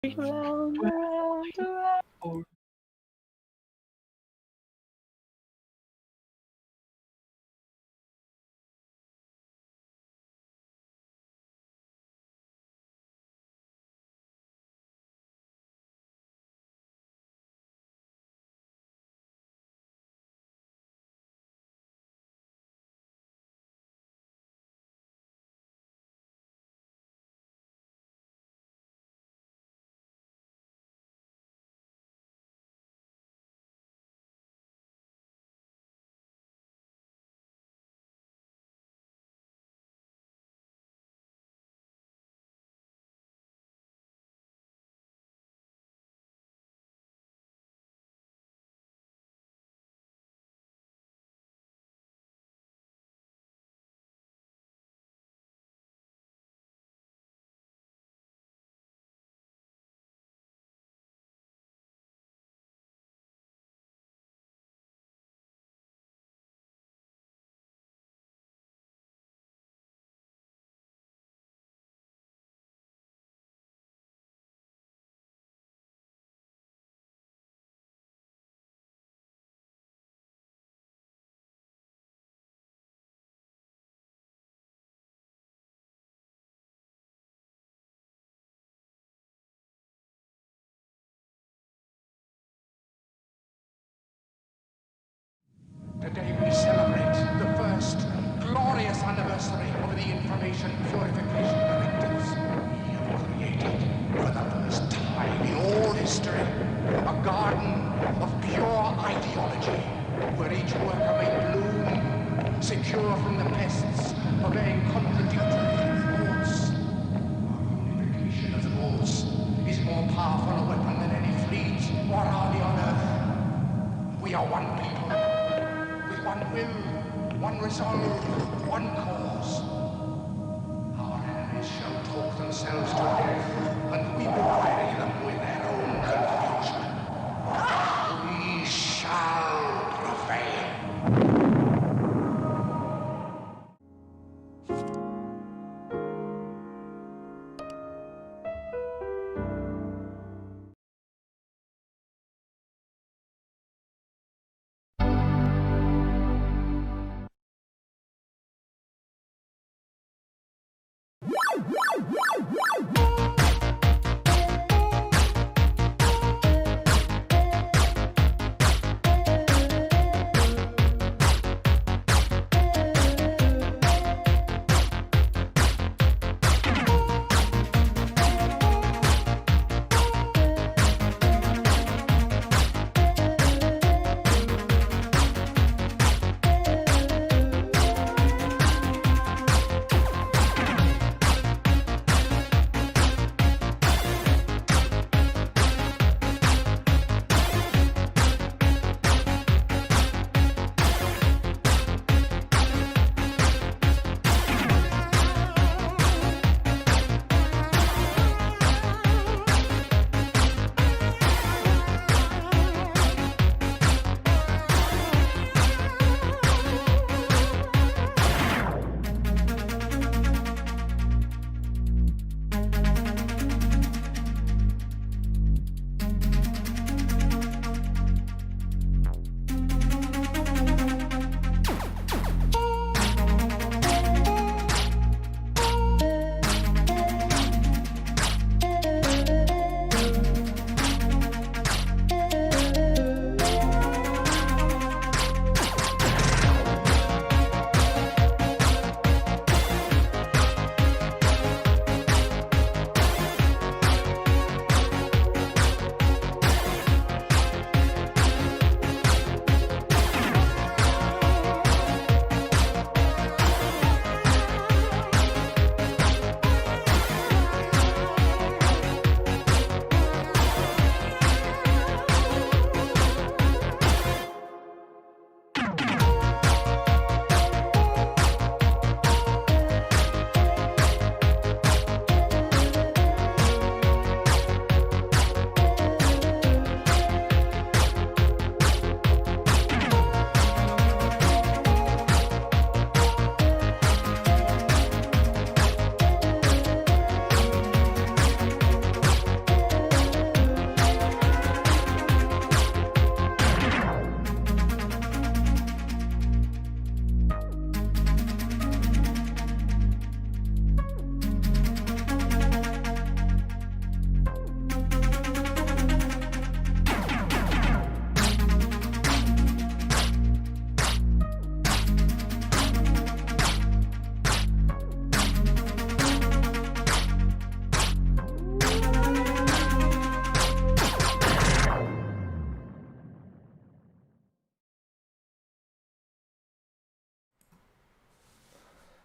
Round, around, around. Today we celebrate the first glorious anniversary of the information purification directives. We have created, for the first time in all history, a garden of pure ideology, where each worker may bloom, secure from the pests of vain contradictory thoughts. Our unification of the rules is more powerful a weapon than any fleet or army on earth. We are one people, with one will, one resolve, one cause. Our enemies shall talk themselves to death, and we will bury them with their own confusion. We shall prevail.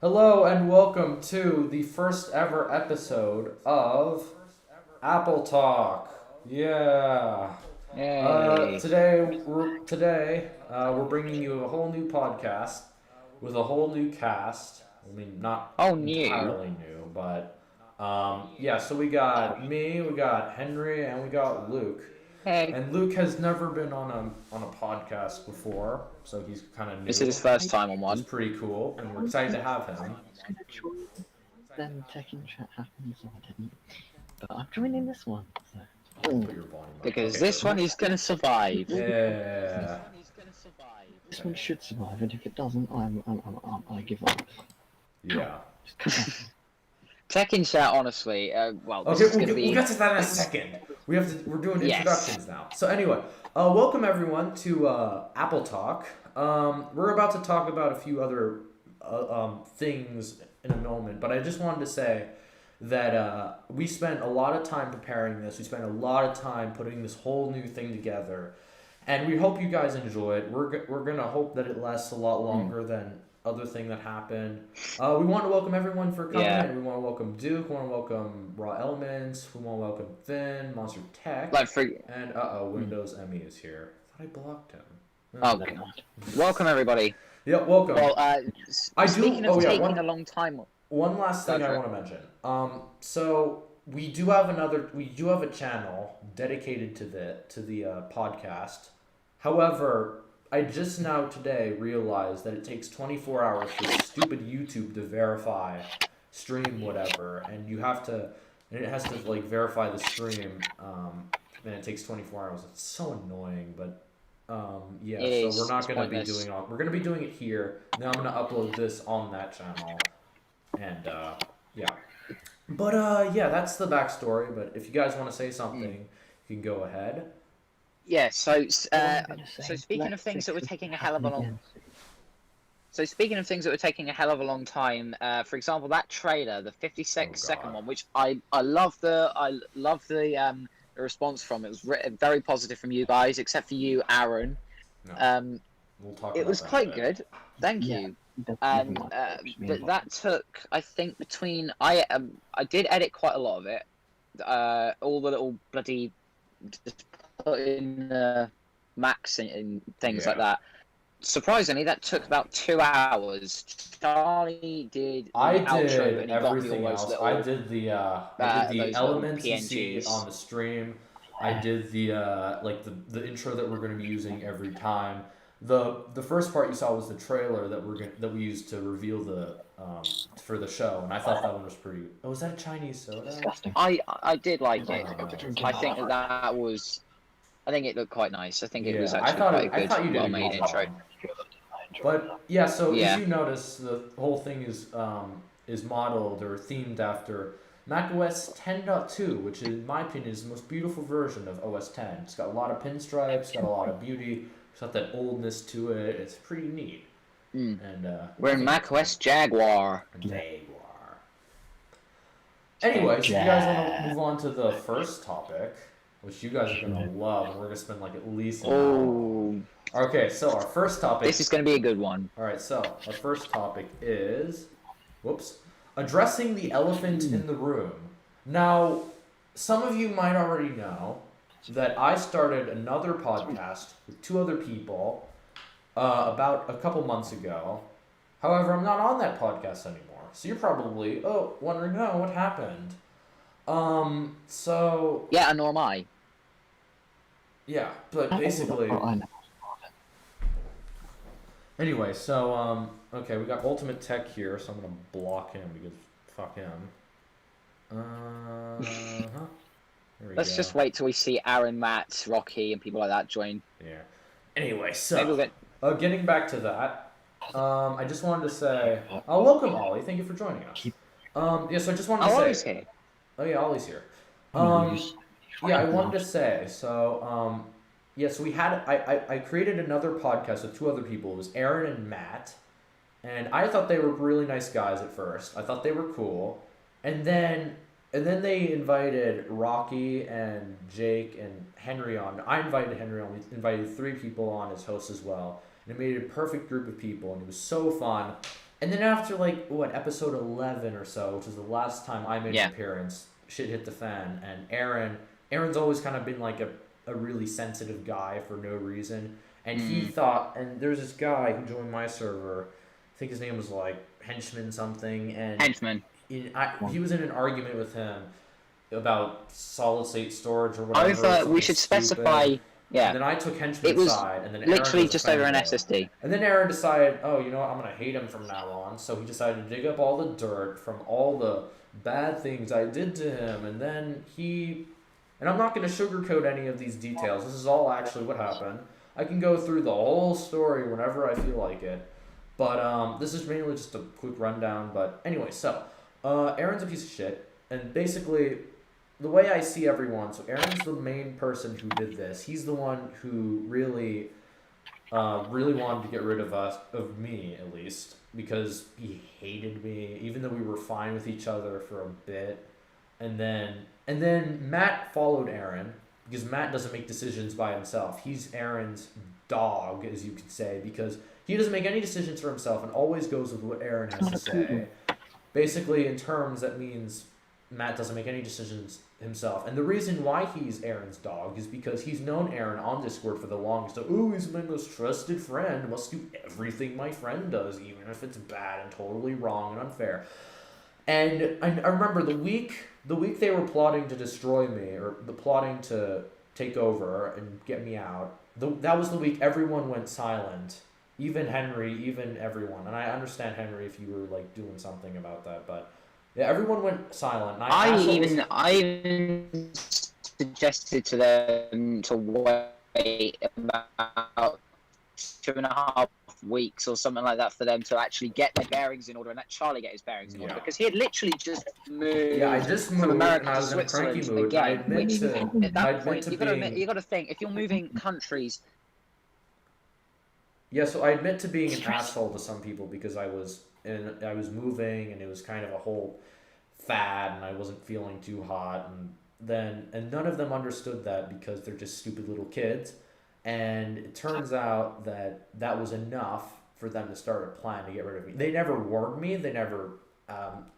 Hello and welcome to the first ever episode of AppleTalk. Yeah. Yay. Today we're bringing you a whole new podcast with a whole new cast. I mean, not Oh, new. entirely new, but yeah. So we got me, we got Henry, and we got Luke. Hey. And Luke has never been on a podcast before, so he's kind of This new. is his first time on It's one. pretty cool, and we're excited to have him. Then checking chat happens, so I didn't. But I'm joining this one. So. Put your volume up. Because Okay, this good. one is gonna survive. Yeah. This one should survive, and if it doesn't, I give up. Yeah. Just cut off. Tekken chat, honestly, well, this Okay, is gonna be. we'll get to that in a second. We're doing Yes. introductions now. So anyway, welcome everyone to Apple Talk. We're about to talk about a few other things in a moment, but I just wanted to say that we spent a lot of time preparing this. We spent a lot of time putting this whole new thing together, and we hope you guys enjoy it. We're gonna hope that it lasts a lot longer than other thing that happened. We want to welcome everyone for coming Yeah. in. We want to welcome Duke. We want to welcome Raw Elements. We want to welcome Finn, Monster Tech, Like, for. and Windows Emmy is here. I thought I blocked him. Oh, Never mind. welcome, everybody. Yeah, welcome. Well, I do- speaking of oh, yeah, taking one- a long time. One last thing Go I for it. want to mention. So we do have a channel dedicated to the podcast. However, I just now today realized that it takes 24 hours for stupid YouTube to verify stream whatever, and it has to like verify the stream, and it takes 24 hours. It's so annoying, but yeah. It So is. we're not It's gonna be pointless. we're gonna be doing it here. Now I'm gonna upload this on that channel, and yeah. But yeah, that's the backstory. But if you guys want to say something, you can go ahead. Yeah. So, What I'm gonna so say, speaking let's of things that were fix it taking a to hell of a happen long. again. So speaking of things that were taking a hell of a long time, for example, that trailer, the 56-second God. one, which I love the response from. It was very positive from you guys, except for you, Aaron. No, we'll talk. It about was that quite in a bit. good. Thank Yeah. you. Never And mind, just me but and that took, I think, between I did edit quite a lot of it. All the little bloody just put in max and things like Yeah. that. Surprisingly, that took about 2 hours. Charlie did the I outro, did and he got me everything all those else. little. I did the those little elements you see PNGs. on the stream. I did the like the intro that we're going to be using every time. The first part you saw was the trailer that we used to reveal the for the show, and I thought that one was pretty. Oh, was that a Chinese soda? disgusting. I did like it. Oh, I think that was. I think it looked quite nice. I think it was Yeah, actually quite a good, you did a well-made good intro. job. But yeah, so Yeah. as you notice, the whole thing is modeled or themed after macOS 10.2, which in my opinion is the most beautiful version of OS 10. It's got a lot of pinstripes, got a lot of beauty, it's got that oldness to it. It's pretty neat. Mm. And We're in macOS Jaguar. Jaguar. Anyway, so you guys want to move on to the first topic, which you guys are gonna love, and we're gonna spend like at least an hour. Oh, Okay, so our first topic. this is going to be a good one. All right, so our first topic is, addressing the elephant in the room. Now, some of you might already know that I started another podcast with two other people about a couple months ago. However, I'm not on that podcast anymore. So you're probably wondering, what happened? So Yeah, and nor am I. yeah, but basically. Oh, I know. Anyway, so okay, we got Ultimate Tech here, so I'm gonna block him because fuck him. There we Let's go. just wait till we see Aaron, Matt, Rocky, and people like that join. Yeah. Anyway, Maybe so we'll get. getting back to that, I just wanted to say, welcome Ollie. Thank you for joining us. Yeah, so I just wanted to Oh, say. Ollie's here. Oh yeah, Ollie's here. Oh, Yeah, I wanted to say, so, yes, we had, I created another podcast with two other people. It was Aaron and Matt, and I thought they were really nice guys at first. I thought they were cool, and then they invited Rocky and Jake and Henry on. I invited Henry on. We invited three people on as hosts as well, and it made a perfect group of people, and it was so fun. And then after like what episode 11 or so, which is the last time I made an appearance, shit hit the fan, and Aaron's always kind of been like a really sensitive guy for no reason, and he thought, and there's this guy who joined my server, I think his name was like Henchman something, and he was in an argument with him about solid state storage or whatever. I thought we should specify. Yeah. And then I took Henchman's side, and then literally Aaron just over an SSD. And then Aaron decided, oh, you know what, I'm gonna hate him from now on. So he decided to dig up all the dirt from all the bad things I did to him, and then and I'm not gonna sugarcoat any of these details. This is all actually what happened. I can go through the whole story whenever I feel like it, but this is mainly just a quick rundown. But anyway, so Aaron's a piece of shit, and basically, the way I see everyone, so Aaron's the main person who did this. He's the one who really wanted to get rid of me at least, because he hated me, even though we were fine with each other for a bit. And then Matt followed Aaron, because Matt doesn't make decisions by himself. He's Aaron's dog, as you could say, because he doesn't make any decisions for himself and always goes with what Aaron has to say. Basically, in terms, that means Matt doesn't make any decisions himself. And the reason why he's Aaron's dog is because he's known Aaron on Discord for the longest. So, ooh, he's my most trusted friend, must do everything my friend does, even if it's bad and totally wrong and unfair. And I remember the week they were plotting to destroy me, or the plotting to take over and get me out, that was the week everyone went silent. Even Henry, even everyone. And I understand, Henry, if you were like doing something about that, but yeah, everyone went silent. And I even suggested to them to wait about 2.5 weeks or something like that for them to actually get their bearings in order, and let Charlie get his bearings in order, because he had literally just moved. Yeah, I just moved from America and I to was in a cranky Switzerland mood. again. At that point, you got to think, if you're moving countries. Yeah, so I admit to being an asshole to some people, because I was moving and it was kind of a whole fad and I wasn't feeling too hot, and none of them understood that, because they're just stupid little kids. And it turns out that was enough for them to start a plan to get rid of me. They never warned me. They never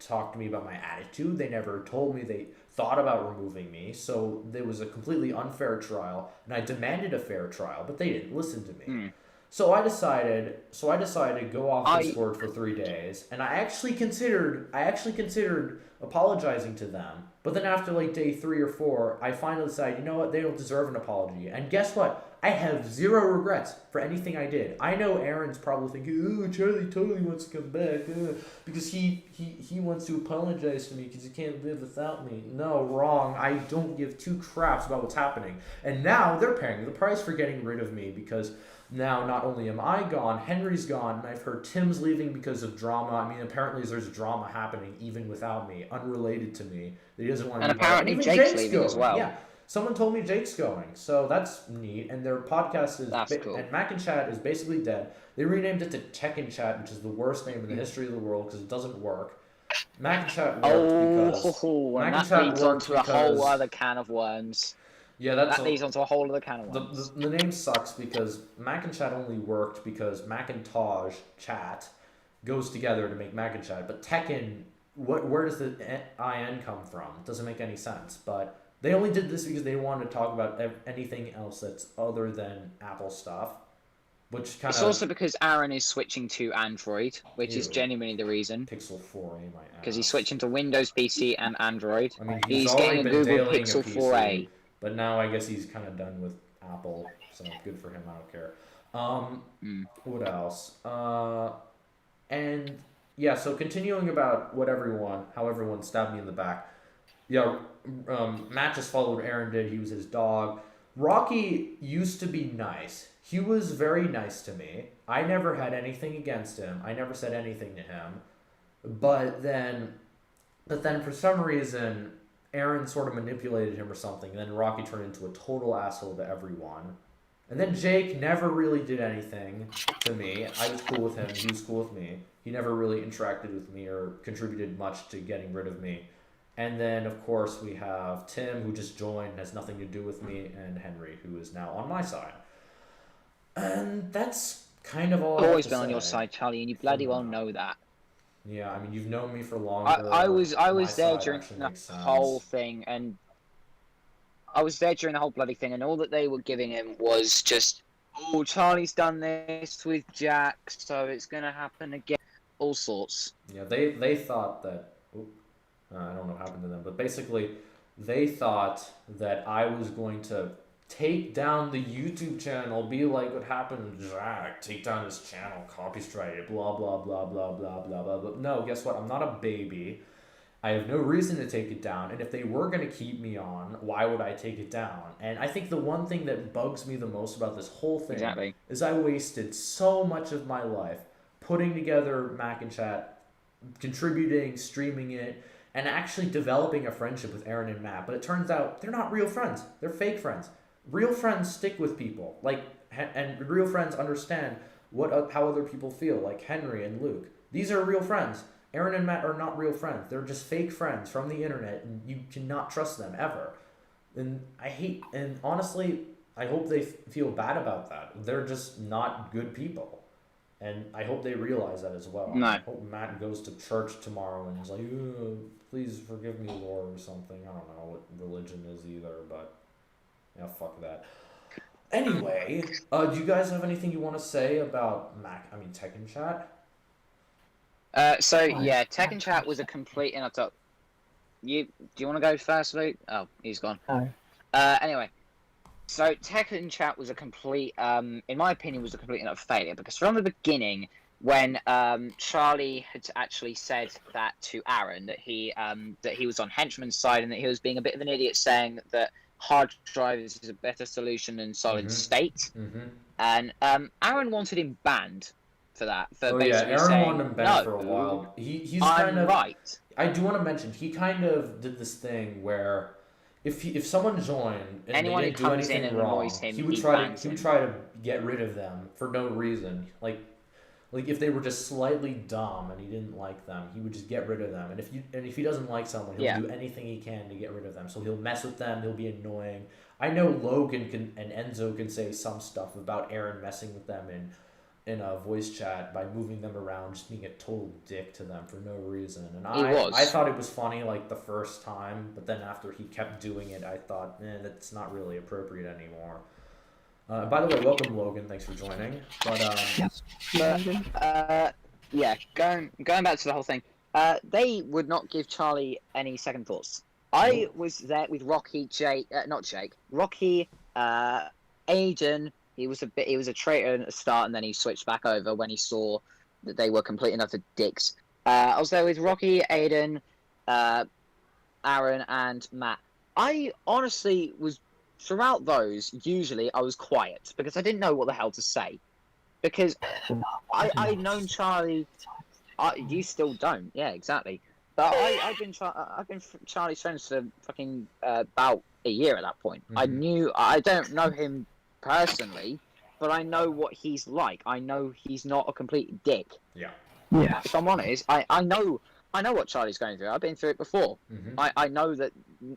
talked to me about my attitude. They never told me they thought about removing me. So there was a completely unfair trial, and I demanded a fair trial, but they didn't listen to me. So I decided to go off Discord for 3 days, and I actually considered apologizing to them. But then after like day 3 or 4, I finally decided, you know what, they don't deserve an apology. And guess what? I have zero regrets for anything I did. I know Aaron's probably thinking, oh, Charlie totally wants to come back, because he wants to apologize to me because he can't live without me. No, wrong. I don't give two craps about what's happening. And now they're paying the price for getting rid of me, because now not only am I gone, Henry's gone, and I've heard Tim's leaving because of drama. I mean, apparently there's drama happening even without me, unrelated to me. He doesn't want to. And apparently Jake's leaving as well. Yeah, someone told me Jake's going, so that's neat. And their podcast is cool. And Mac and Chat is basically dead. They renamed it to Tech and Chat, which is the worst name in the history of the world because it doesn't work. Mac and Chat worked because that leads on to a whole other can of worms. Yeah, that leads onto a whole other can of worms. The name sucks because Mac and Chat only worked because Macintosh Chat goes together to make Mac and Chat. But Tekken, where does the IN come from? It doesn't make any sense. But they only did this because they wanted to talk about anything else that's other than Apple stuff. Which kind of. It's also because Aaron is switching to Android, which is genuinely the reason. Pixel 4a, my ass. Because he's switching to Windows PC and Android. I mean, he's getting a Google Pixel 4a. But now I guess he's kind of done with Apple, so good for him. I don't care. What else? And yeah, so continuing about how everyone stabbed me in the back. Yeah, Matt just followed Aaron did. He was his dog. Rocky used to be nice. He was very nice to me. I never had anything against him. I never said anything to him. But then for some reason, Aaron sort of manipulated him or something, and then Rocky turned into a total asshole to everyone. And then Jake never really did anything to me. I was cool with him. He was cool with me. He never really interacted with me or contributed much to getting rid of me. And then, of course, we have Tim, who just joined, has nothing to do with me, and Henry, who is now on my side. And that's kind of all I've always been on your side, Charlie, and you bloody well know that. Yeah, I mean, you've known me for longer. I was My there side during actually the makes whole sense. thing, and I was there during the whole bloody thing, and all that they were giving him was just, oh, Charlie's done this with Jack, so it's gonna happen again. All sorts. Yeah, they thought that. Oop, I don't know what happened to them, but basically, they thought that I was going to take down the YouTube channel, be like what happened to Jack, take down his channel, copy strike it, blah blah blah blah blah blah blah. But no, guess what? I'm not a baby. I have no reason to take it down, and if they were going to keep me on, why would I take it down? And I think the one thing that bugs me the most about this whole thing Exactly. is I wasted so much of my life putting together Mac and Chat, contributing, streaming it, and actually developing a friendship with Aaron and Matt. But it turns out they're not real friends. They're fake friends. Real friends stick with people. And real friends understand how other people feel, like Henry and Luke. These are real friends. Aaron and Matt are not real friends. They're just fake friends from the internet, and you cannot trust them ever. And honestly, I hope they feel bad about that. They're just not good people. And I hope they realize that as well. No. I hope Matt goes to church tomorrow and is like, please forgive me, Lord, or something. I don't know what religion is either, but yeah, fuck that. Anyway, do you guys have anything you want to say about Tekken Chat? So yeah, Tekken Chat was a complete and utter. Do you want to go first, Luke? Oh, he's gone. No. Anyway, so Tekken Chat was a complete, in my opinion, was a complete and utter failure because from the beginning, when Charlie had actually said that to Aaron that he was on Henchman's side and that he was being a bit of an idiot, saying that hard drives is a better solution than solid state, and Aaron wanted him banned for that. For basically Aaron saying, wanted him banned for a while. He's kind of right. I do want to mention he kind of did this thing where if someone joined and Anyone they who didn't do comes in anything and wrong, annoys him, he would he try bans to him. get rid of them for no reason. Like if they were just slightly dumb and he didn't like them, he would just get rid of them. And if he doesn't like someone, he'll do anything he can to get rid of them. So he'll mess with them. He'll be annoying. I know Logan and Enzo can say some stuff about Aaron messing with them in a voice chat by moving them around, just being a total dick to them for no reason. And I thought it was funny like the first time, but then after he kept doing it, I thought, that's not really appropriate anymore. By the way, welcome Logan. Thanks for joining. Yeah, going back to the whole thing. They would not give Charlie any second thoughts. I was there with Rocky, Rocky, Aiden. He was a traitor at the start, and then he switched back over when he saw that they were complete and utter dicks. I was there with Rocky, Aiden, Aaron, and Matt. I honestly was, throughout those, usually I was quiet because I didn't know what the hell to say. Because I'd known Charlie. You still don't, yeah, exactly. But I've been Charlie's friends for fucking about a year at that point. I don't know him personally, but I know what he's like. I know he's not a complete dick. Yeah. If I'm honest, I know what Charlie's going through. I've been through it before. I know that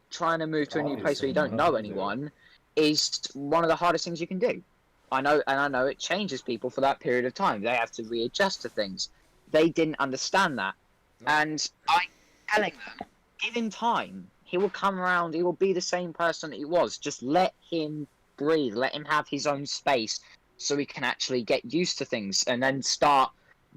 trying to move to a new place where you don't know anyone is one of the hardest things you can do. I know it changes people for that period of time. They have to readjust to things. They didn't understand that. And I'm telling them, give him time. He will come around. He will be the same person that he was. Just let him breathe. Let him have his own space so he can actually get used to things and then start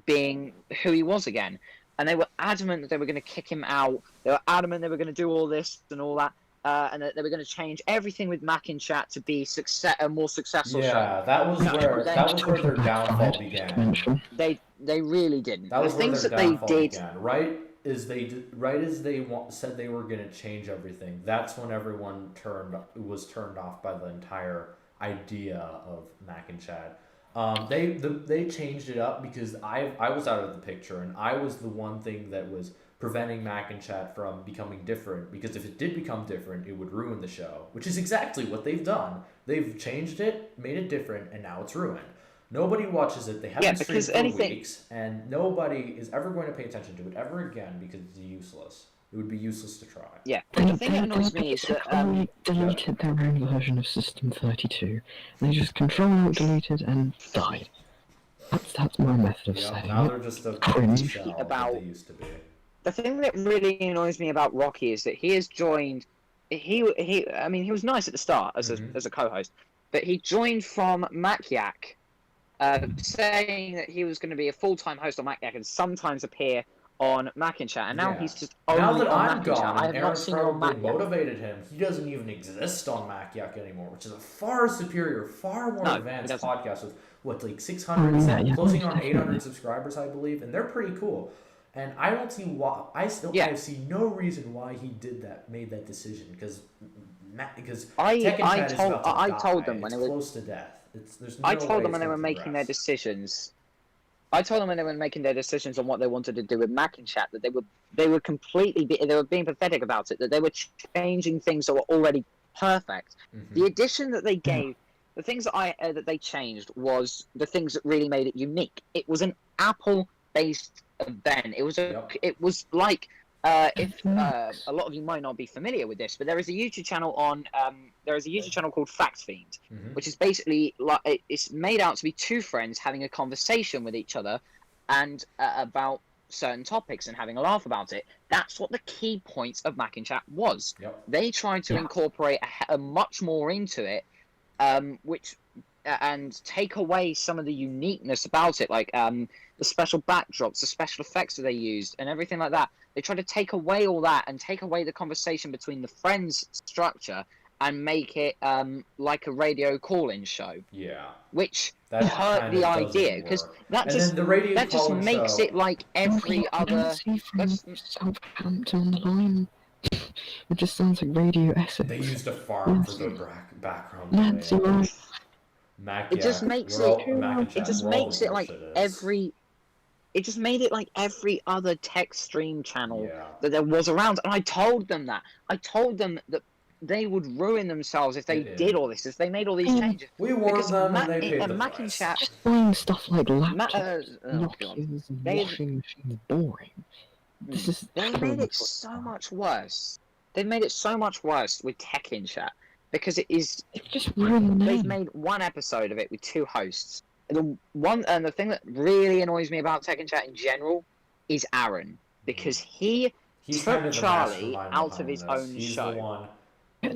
being who he was again. And they were adamant that they were going to kick him out. They were adamant they were going to do all this and all that. And that they were going to change everything with Mac and Chat to be a more successful show. Yeah, that was where their downfall began. They really didn't. That was the things where their that downfall they did. began. Right as they said they were going to change everything. That's when everyone was turned off by the entire idea of Mac and Chat. They changed it up because I was out of the picture and I was the one thing that was preventing Mac and Chat from becoming different, because if it did become different, it would ruin the show, which is exactly what they've done. They've changed it, made it different, and now it's ruined. Nobody watches it. They haven't streamed for weeks, and nobody is ever going to pay attention to it ever again because it's useless. It would be useless to try. Yeah, the thing that annoys me is that deleted their own version of System 32. They just Control-Alt deleted and died. That's my method of Yeah, saying now it. they're just a Cringe. shell that About- they used to be. The thing that really annoys me about Rocky is that he has joined. I mean, he was nice at the start as a co-host, but he joined from Mac-Yak, saying that he was going to be a full-time host on Mac-Yak and sometimes appear on Mac and Chat, and now he's just only now that on I'm Mac and Chat. gone, I and have not Aaron's seen him on probably Mac-Yak. motivated him. He doesn't even exist on Mac-Yak anymore, which is a far superior, far more No, he advanced doesn't. podcast with like 600, yeah, closing on definitely. 800 subscribers, I believe, and they're pretty cool. And I don't see why. I see no reason why he made that decision because Tekken Chat is about to die. I told them when it's it was close to death. There's no I told way them it's when they gonna were making their progress. decisions. I told them when they were making their decisions on what they wanted to do with Mac and Chat that they were they were being pathetic about it, that they were changing things that were already perfect. The addition that they gave, the things that they changed was the things that really made it unique. It was an Apple-based event. It was like if a lot of you might not be familiar with this, but there is a YouTube channel called Fact Fiend, which is basically like it's made out to be two friends having a conversation with each other and about certain topics and having a laugh about it. That's what the key points of Mac and Chat was. They tried to incorporate a much more into it, which and take away some of the uniqueness about it, like the special backdrops, the special effects that they used, and everything like that. They tried to take away all that and take away the conversation between the friends structure and make it like a radio call-in show. Yeah. Which That hurt the idea because that just makes it like every other. Southampton on the line. It just sounds like Radio Essex. They used a farm for the background. Nancy Ryan. Mac, it just makes it like every. It just made it like every other tech stream channel that there was around, and I told them that. I told them that they would ruin themselves if they did all this, if they made all these changes. We warned them, and they paid the Mac price. and Chat, just buying stuff like laptops, Nokias, and washing machines boring. They made it so much worse. They made it so much worse with Tech in Chat because it's just ruined the name. They've made one episode of it with two hosts. The thing that really annoys me about Tech and Chat in general is Aaron, because he's took kind of Charlie out of his own show. The one.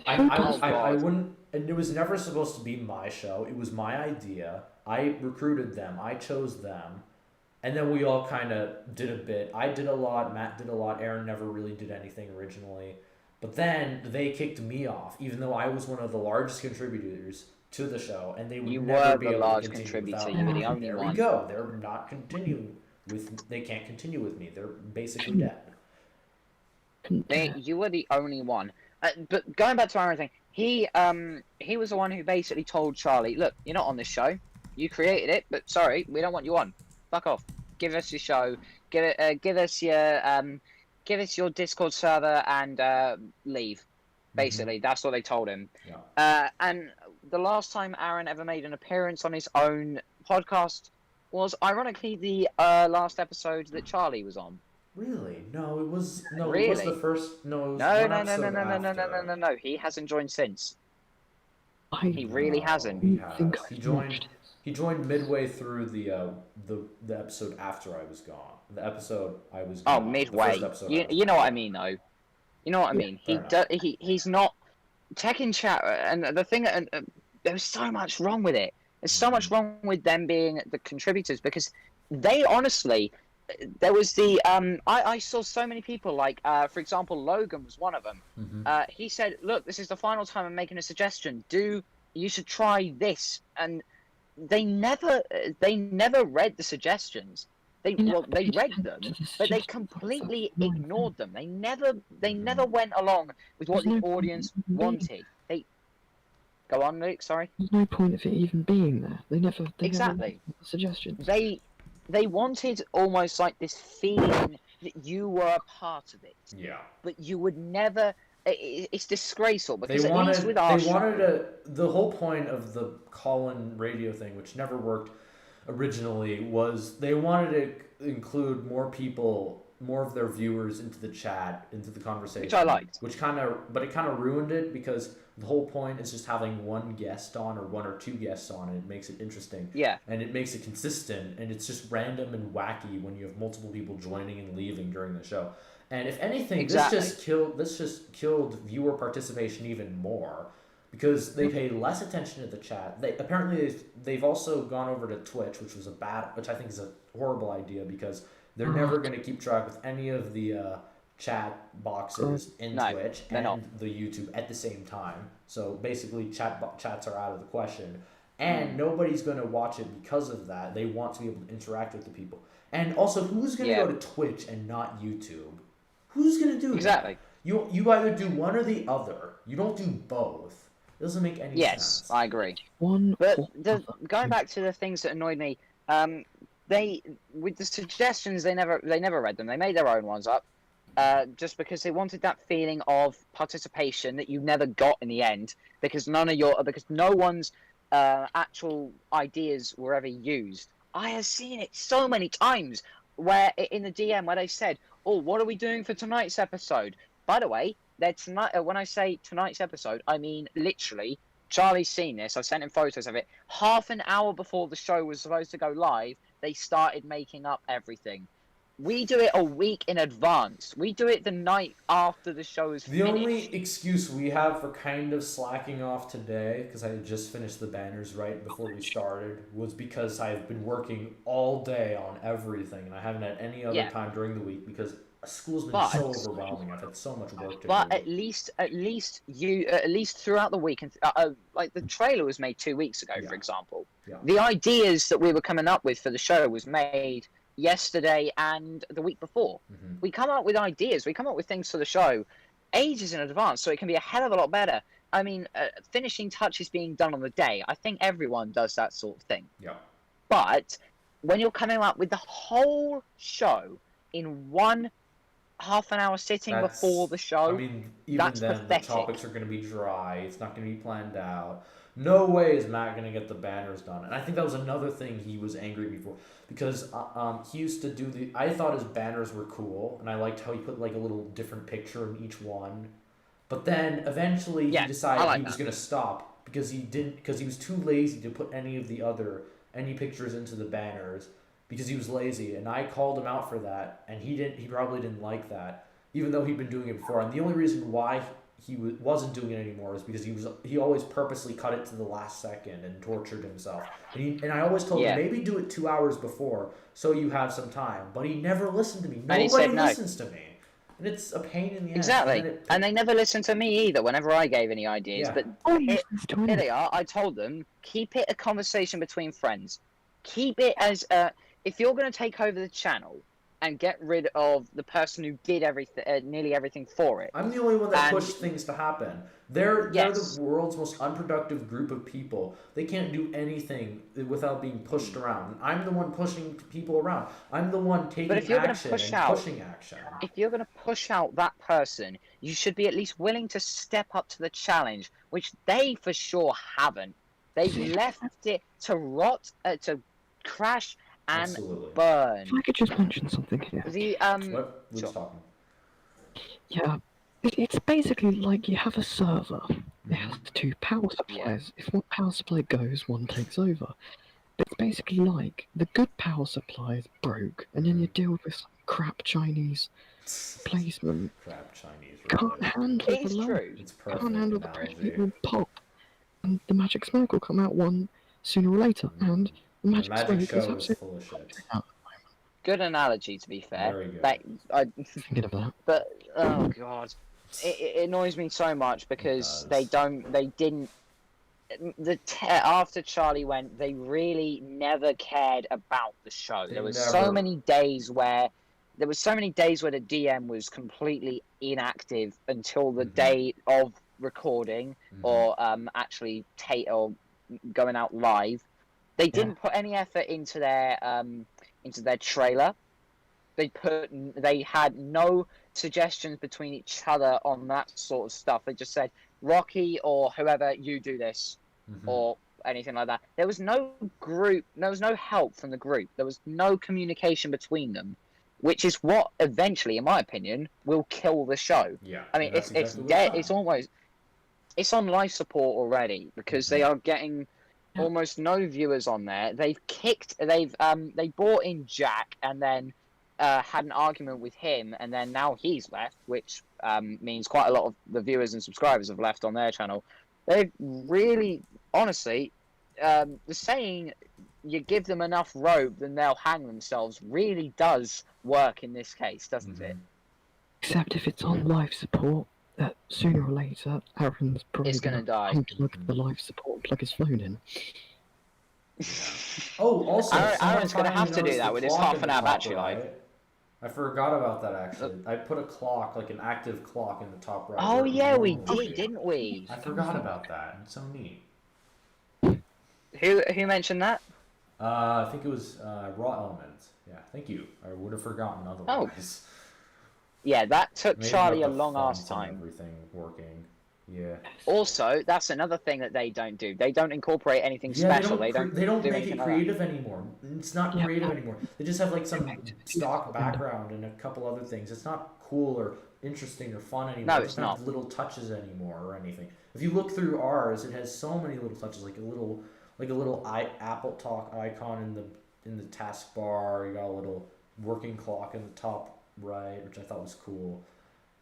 I wouldn't, and it was never supposed to be my show. It was my idea. I recruited them. I chose them, and then we all kind of did a bit. I did a lot. Matt did a lot. Aaron never really did anything originally, but then they kicked me off, even though I was one of the largest contributors to the show, and they would never be able to continue without me. You were the only there one. we go. They're not continuing with. They can't continue with me. They're basically dead. You were the only one. But going back to Aaron thing, he was the one who basically told Charlie, "Look, you're not on this show. You created it, but sorry, we don't want you on. Fuck off. Give us your show. Give us your Discord server and leave." Basically, that's what they told him. Yeah. And the last time Aaron ever made an appearance on his own podcast was ironically the last episode that Charlie was on. Really? No, it was no. Really? It was the first. No, it was No. one episode after. No. He hasn't joined since. He No, really hasn't. He has. He joined midway through the episode after I was gone. The episode I was gone. Oh, midway. You know what I mean, though. You know what I mean. He's not Tech in Chat, and the thing. And there's so much wrong with it. There's so much wrong with them being the contributors because they honestly. There was the I saw so many people like for example Logan was one of them. He said, "Look, this is the final time I'm making a suggestion. You should try this." And they never read the suggestions. They read them, but they completely ignored them. They never went along with what the audience wanted. They go on, Luke. Sorry. There's no point of it even being there. They never exactly suggestions. They wanted almost like this feeling that you were a part of it. Yeah. But you would never. It's disgraceful because They wanted the whole point of the call-in radio thing, which never worked originally, was they wanted to include more people, more of their viewers into the chat, into the conversation. Which I liked. But it kind of ruined it because The whole point is just having one guest on or one or two guests on, and it makes it interesting. Yeah. And it makes it consistent, and it's just random and wacky when you have multiple people joining and leaving during the show. And if anything, Exactly. this just killed viewer participation even more because they paid less attention to the chat. They've also gone over to Twitch, which I think is a horrible idea because they're never going to keep track with any of the chat boxes in No, Twitch they're and not. the YouTube at the same time. So basically, chats are out of the question, and nobody's going to watch it because of that. They want to be able to interact with the people. And also, who's going to go to Twitch and not YouTube? Who's going to do Exactly. that? You either do one or the other. You don't do both. It doesn't make any sense. Yes, I agree. One But or the, other. going back to the things that annoyed me, they with the suggestions they never read them. They made their own ones up, just because they wanted that feeling of participation that you never got in the end because no one's actual ideas were ever used. I have seen it so many times where in the DM where they said, "Oh, what are we doing for tonight's episode?" By the way, when I say tonight's episode, I mean literally. Charlie's seen this. I've sent him photos of it. Half an hour before the show was supposed to go live, they started making up everything. We do it a week in advance. We do it the night after the show is The finished. only excuse we have for kind of slacking off today, because I had just finished the banners right before we started, was because I've been working all day on everything, and I haven't had any other time during the week because school's been so overwhelming. I've had so much work to But do. at least throughout the week, and like the trailer was made 2 weeks ago, for example. Yeah. The ideas that we were coming up with for the show was made yesterday and the week before. Mhm. We come up with ideas. We come up with things for the show ages in advance, so it can be a hell of a lot better. I mean, finishing touches being done on the day. I think everyone does that sort of thing. Yeah. But when you're coming up with the whole show in one half an hour sitting before the show, I mean, even that's then, pathetic. the topics are going to be dry. It's not going to be planned out. No way is Matt going to get the banners done. And I think that was another thing he was angry before. Because he used to do I thought his banners were cool. And I liked how he put like a little different picture in each one. But then eventually he decided he was going to stop. Because he was too lazy to put any pictures into the banners. Because he was lazy, and I called him out for that, and he probably didn't like that, even though he'd been doing it before. And the only reason why he wasn't doing it anymore is because he always purposely cut it to the last second and tortured himself. And I always told him, maybe do it 2 hours before so you have some time. But he never listened to me. Nobody listens to me. And it's a pain in the ass. Exactly. And they never listened to me either whenever I gave any ideas. Yeah. But here they are. I told them, keep it a conversation between friends. Keep it as if you're going to take over the channel and get rid of the person who did nearly everything for it. I'm the only one that pushed things to happen. They're the world's most unproductive group of people. They can't do anything without being pushed around. I'm the one pushing people around. I'm the one taking action and pushing action. If you're going to push out that person, you should be at least willing to step up to the challenge, which they for sure haven't. They've left it to rot, to crash and burn. If I could just mention something here. What? Who's talking? Yeah, it's basically like you have a server. It has two power supplies. If one power supply goes, one takes over. But it's basically like the good power supply is broke, and then you deal with some crap Chinese placement. Crap Chinese. Can't handle the load. Can't handle the pressure. It will pop, and the magic smoke will come out one sooner or later, and the magic smoke is absolutely full of shit. Good analogy, to be fair. Very good. Thinking of that. But oh god, it annoys me so much because after Charlie went, they really never cared about the show. There was so many days where the DM was completely inactive until the day of recording or actually going out live. They didn't put any effort into their trailer. They had no suggestions between each other on that sort of stuff. They just said, Rocky or whoever, you do this, or anything like that. There was no help from the group. There was no communication between them, which is what eventually, in my opinion, will kill the show. Yeah. I mean, it's dead. It's almost. it's on life support already because they are getting Yeah. almost no viewers on there. They brought in Jack and then had an argument with him, and then now he's left, which means quite a lot of the viewers and subscribers have left on their channel. They've really, honestly, the saying "you give them enough rope, then they'll hang themselves" really does work in this case, doesn't it? Except if it's on life support, sooner or later, Aaron's probably It's gonna die. unplug the life support and plug his phone in. Oh, also, Aaron's gonna have to do noticed that the with his clock half in an the hour top battery life. right. I forgot about that actually. I put a clock, like an active clock, in the top right. Oh where it yeah, we normally did, be. didn't we? I forgot about that. It's so neat. Who mentioned that? I think it was Raw Elements. Yeah, thank you. I would have forgotten otherwise. Yeah, that took Maybe Charlie a not the long ass fonts and time. Everything working. Yeah. Also, that's another thing that they don't do. They don't incorporate anything special. They don't They don't do make anything it like that. creative anymore. It's not Yeah. creative anymore. They just have like some Activities stock in the window. background and a couple other things. It's not cool or interesting or fun anymore. No, It it's doesn't have not. little touches anymore or anything. If you look through ours, it has so many little touches, like a little AppleTalk icon in the taskbar. You got a little working clock in the top right, which I thought was cool.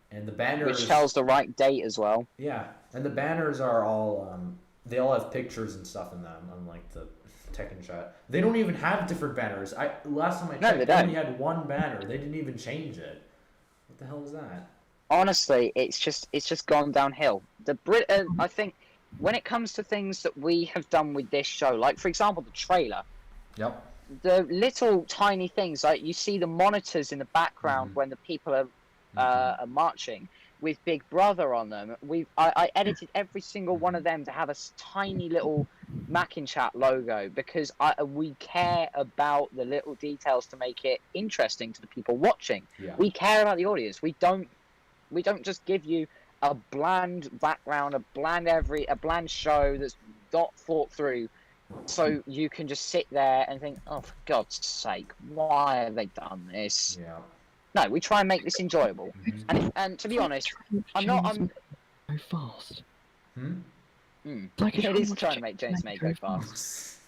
And the banners, Which tells the right date as well. yeah, and the banners are all they all have pictures and stuff in them, unlike the Tekken Chat. They don't even have different banners. Last time I No, checked, they they only don't. had one banner. They didn't even change it. What the hell is that? Honestly, it's just gone downhill. I think when it comes to things that we have done with this show, like for example the trailer, Yep. the little tiny things like you see the monitors in the background Mhm. when the people are marching with Big Brother on them. I edited every single one of them to have a tiny little Macinchat logo because we care about the little details to make it interesting to the people watching. Yeah. We care about the audience. We don't just give you a bland background, a bland show that's not thought through, so you can just sit there and think, oh, for God's sake, why have they done this? Yeah. No, we try and make this enjoyable. Mhm. And to be honest, I'm Go fast. it is trying to make James May go fast.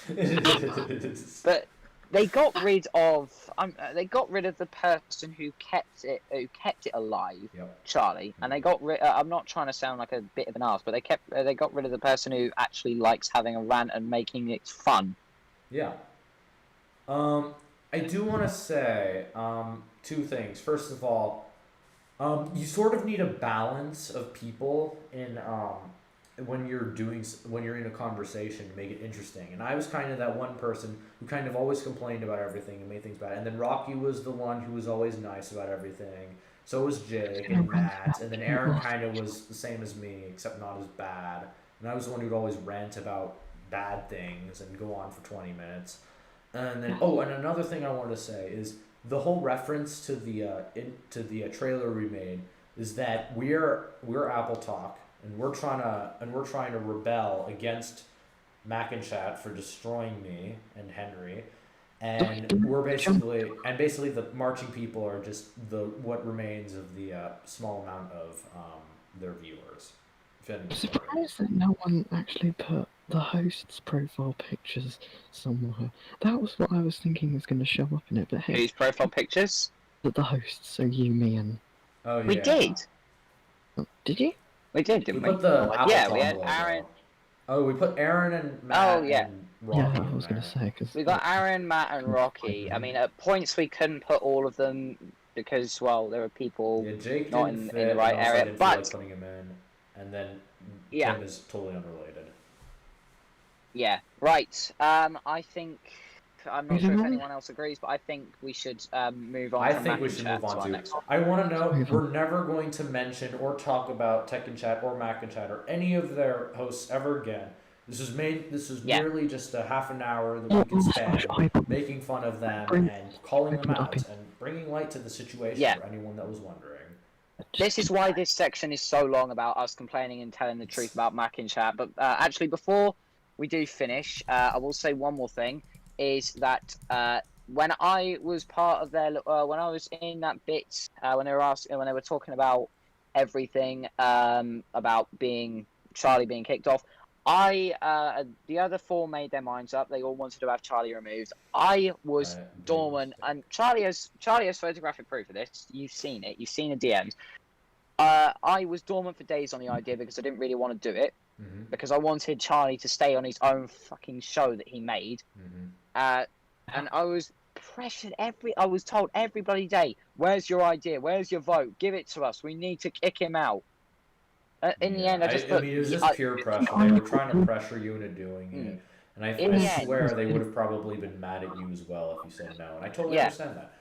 It But they got rid of the person who kept it alive, Yep. Charlie, and they got rid. I'm not trying to sound like a bit of an ass, but they got rid of the person who actually likes having a rant and making it fun. Yeah. I do want to say two things. First of all, you sort of need a balance of people in when you're in a conversation to make it interesting. And I was kind of that one person who kind of always complained about everything and made things bad. And then Rocky was the one who was always nice about everything. So was Jake and Matt, and then Aaron kind of was the same as me, except not as bad. And I was the one who'd always rant about bad things and go on for 20 minutes. And then, and another thing I wanted to say is the whole reference to the trailer we made is that we're AppleTalk, and we're trying to rebel against Macinchat for destroying me and Henry, and we're basically the marching people are just what remains of the small amount of their viewers. I'm surprised that no one actually put the host's profile pictures somewhere. That was what I was thinking was going to show up in it, but hey, Whose profile pictures? the hosts, so you, me, and... Oh, yeah. We did. Did you? We did, didn't we? Put the Yeah, AppleTalk we had logo. Aaron. Oh, we put Aaron and Matt Yeah. and Rocky. Yeah, I in was going there. to say, because... We got Aaron, Matt, and Rocky. I mean, at points we couldn't put all of them because, well, there were people Yeah, Jake not didn't in fit, the right and also I area. didn't feel like But putting him in, and then Yeah. Tim is totally unrelated. yeah, right. I think I'm not sure if Moving on. anyone else agrees, but I think we should move on. I from think we Mac should and move Chat on our to. next I want to know Move we're never going to mention or talk about Tekken Chat or Mac and Chat or any of their hosts ever again. This is Yeah. merely just a half an hour that we can spend making fun of them and calling them out and bringing light to the situation Yeah. for anyone that was wondering. This is why this section is so long about us complaining and telling the truth about Mac and Chat. But actually, before we do finish, I will say one more thing: is that when I was part of their, when I was in that bit, when they were talking about everything about Charlie being kicked off. The other four made their minds up. They all wanted to have Charlie removed. I was dormant, and Charlie has photographic proof of this. You've seen it. You've seen the DMs. I was dormant for days on the idea because I didn't really want to do it, because I wanted Charlie to stay on his own fucking show that he made. And I was pressured I was told every bloody day, "Where's your idea? Where's your vote? Give it to us. We need to kick him out." In the end, I mean, it was just pure pressure. They were trying to pressure you into doing it. And I swear they would have probably been mad at you as well if you said no. And I totally understand that.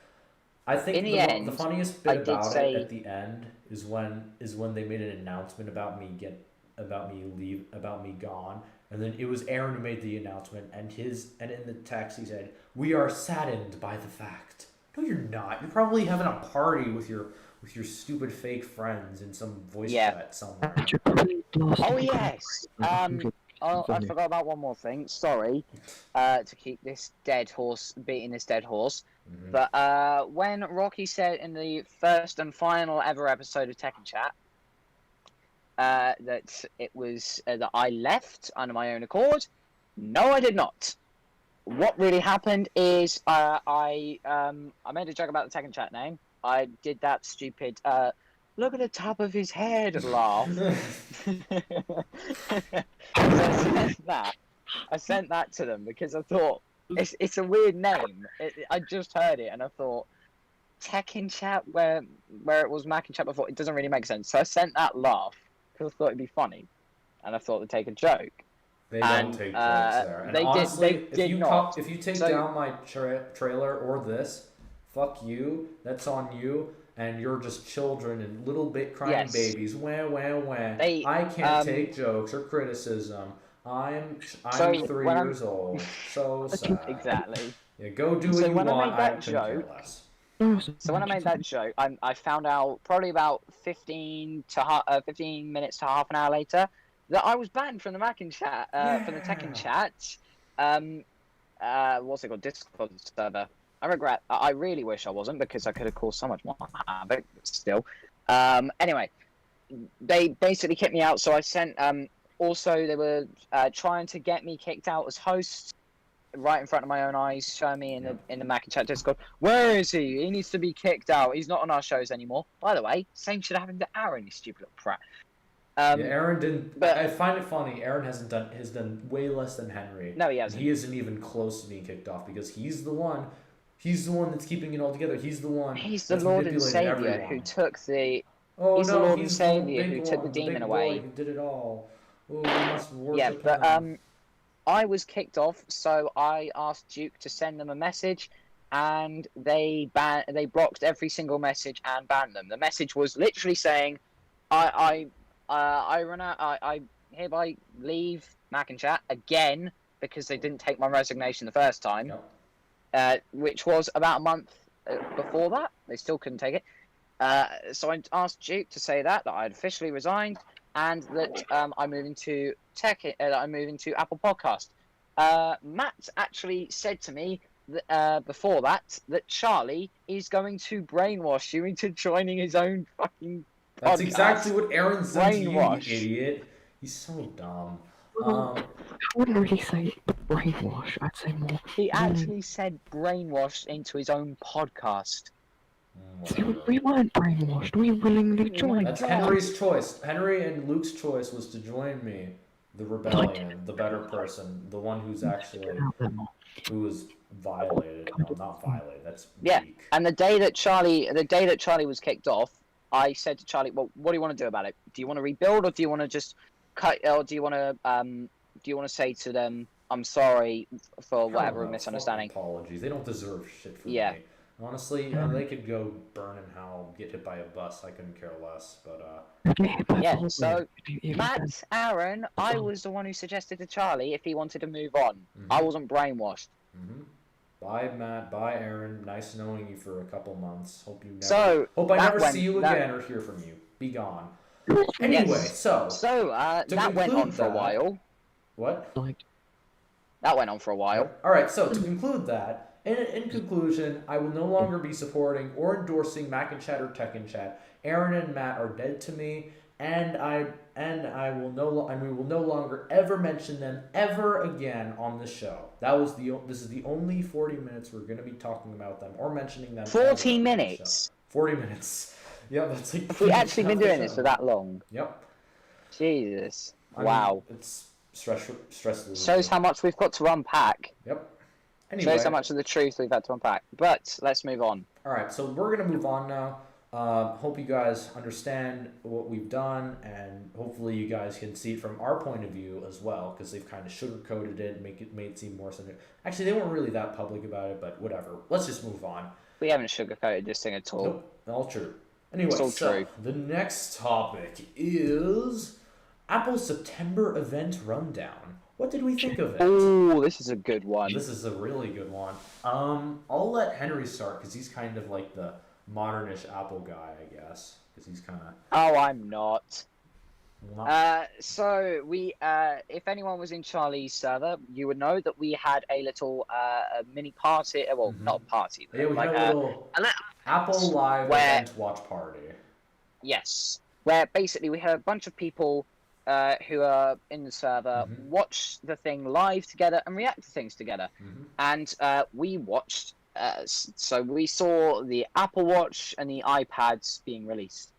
I think the funniest bit about it at the end is when they made an announcement about me gone, and then it was Aaron who made the announcement, and in the text he said, "We are saddened by the fact." No, you're not. You're probably having a party with your stupid fake friends in some voice chat somewhere. Oh yes. I forgot about one more thing. Sorry, to keep this beating this dead horse. But when Rocky said in the first and final ever episode of Tekken Chat that it was that I left under my own accord, no, I did not. What really happened is I made a joke about the Tekken Chat name. I did that stupid look at the top of his head laugh. I sent that to them because I thought it's a weird name. I just heard it and I thought Tekken Chat where it was Mac and Chat before, it doesn't really make sense. So I sent that laugh because I thought it'd be funny, and I thought they'd take a joke. They don't take jokes there. And honestly, if you take down my trailer or this, fuck you. That's on you. And you're just children and little crying babies. Wah, wah, wah. I can't take jokes or criticism. I'm 3 years old. So sad. Exactly. Yeah, go do what you want. I couldn't care less. So when I made that joke, I found out probably about 15 minutes to half an hour later that I was banned from the Tekken Chat. What's it called? Discord server. I really wish I wasn't, because I could have caused so much more havoc, but still. Anyway, they basically kicked me out, so I sent, also they were trying to get me kicked out as host right in front of my own eyes, showing me in the Mac and Chat Discord, "Where is he? He needs to be kicked out. He's not on our shows anymore." By the way, same should happen to Aaron, you stupid little prat. Aaron didn't. But I find it funny. Aaron has done way less than Henry. No, he hasn't. He isn't even close to being kicked off because he's the one. He's the one that's keeping it all together. He's the one. He's the Lord and Savior who took the. He's the Lord and Savior who took the demon away. Who did it all? Oh, we must worship him. I was kicked off, so I asked Duke to send them a message, and they blocked every single message and banned them. The message was literally saying, I hereby leave Mac and Chat again because they didn't take my resignation the first time, which was about a month before that. They still couldn't take it. So I asked Duke to say that I had officially resigned, and that I'm moving to Apple Podcast. Matt actually said to me that, before that Charlie is going to brainwash you into joining his own fucking podcast. That's exactly what Aaron said to you, you idiot. He's so dumb. I wouldn't really say brainwash. I'd say more. He actually said brainwashed into his own podcast. See, we weren't brainwashed. We willingly joined. That's Henry's choice. Henry and Luke's choice was to join me, the rebellion, the better person, the one who's actually who was violated. No, not violated. That's weak. And the day that Charlie was kicked off, I said to Charlie, "Well, what do you want to do about it? Do you want to rebuild, or do you want to just cut? Or do you want to say to them, I'm sorry for whatever misunderstanding? Apologies. They don't deserve shit from me. Honestly, they could go burn in hell, get hit by a bus. I couldn't care less. But so Matt, Aaron, I was the one who suggested to Charlie if he wanted to move on. I wasn't brainwashed. Bye, Matt. Bye, Aaron. Nice knowing you for a couple months. Hope I never see you again or hear from you. Be gone. Anyway, so that went on for a while. What? That went on for a while. All right. So to conclude that. In conclusion, I will no longer be supporting or endorsing Mac and Chat or Tekken Chat. Aaron and Matt are dead to me, and we will no longer ever mention them ever again on the show. This is the only 40 minutes we're gonna be talking about them or mentioning them. 14 minutes. 40 minutes. Yep, that's like. Have we actually been doing this for that long? Yep. Jesus. I Wow. mean, it's stressful. Shows how much we've got to unpack. Yep. Anyway. Shows how much of the truth we've had to unpack. But let's move on. All right, so we're gonna move on now. Hope you guys understand what we've done, and hopefully you guys can see it from our point of view as well, because they've kind of sugarcoated it and made it seem more than it. Actually, they weren't really that public about it, but whatever. Let's just move on. We haven't sugarcoated this thing at all. Nope, all true. Anyway, it's all so true. The next topic is Apple's September event rundown. What did we think of it? Oh, this is a good one. This is a really good one. I'll let Henry start because he's kind of like the modernish Apple guy, I guess, because he's kind of. Oh, I'm not. Not... So we, if anyone was in Charlie's server, you would know that we had a little a mini party. Well, not a party. Yeah, we like had a little Apple Live event watch party. Yes, where basically we had a bunch of people who are in the server watch the thing live together and react to things together. And we watched. So we saw the Apple Watch and the iPads being released.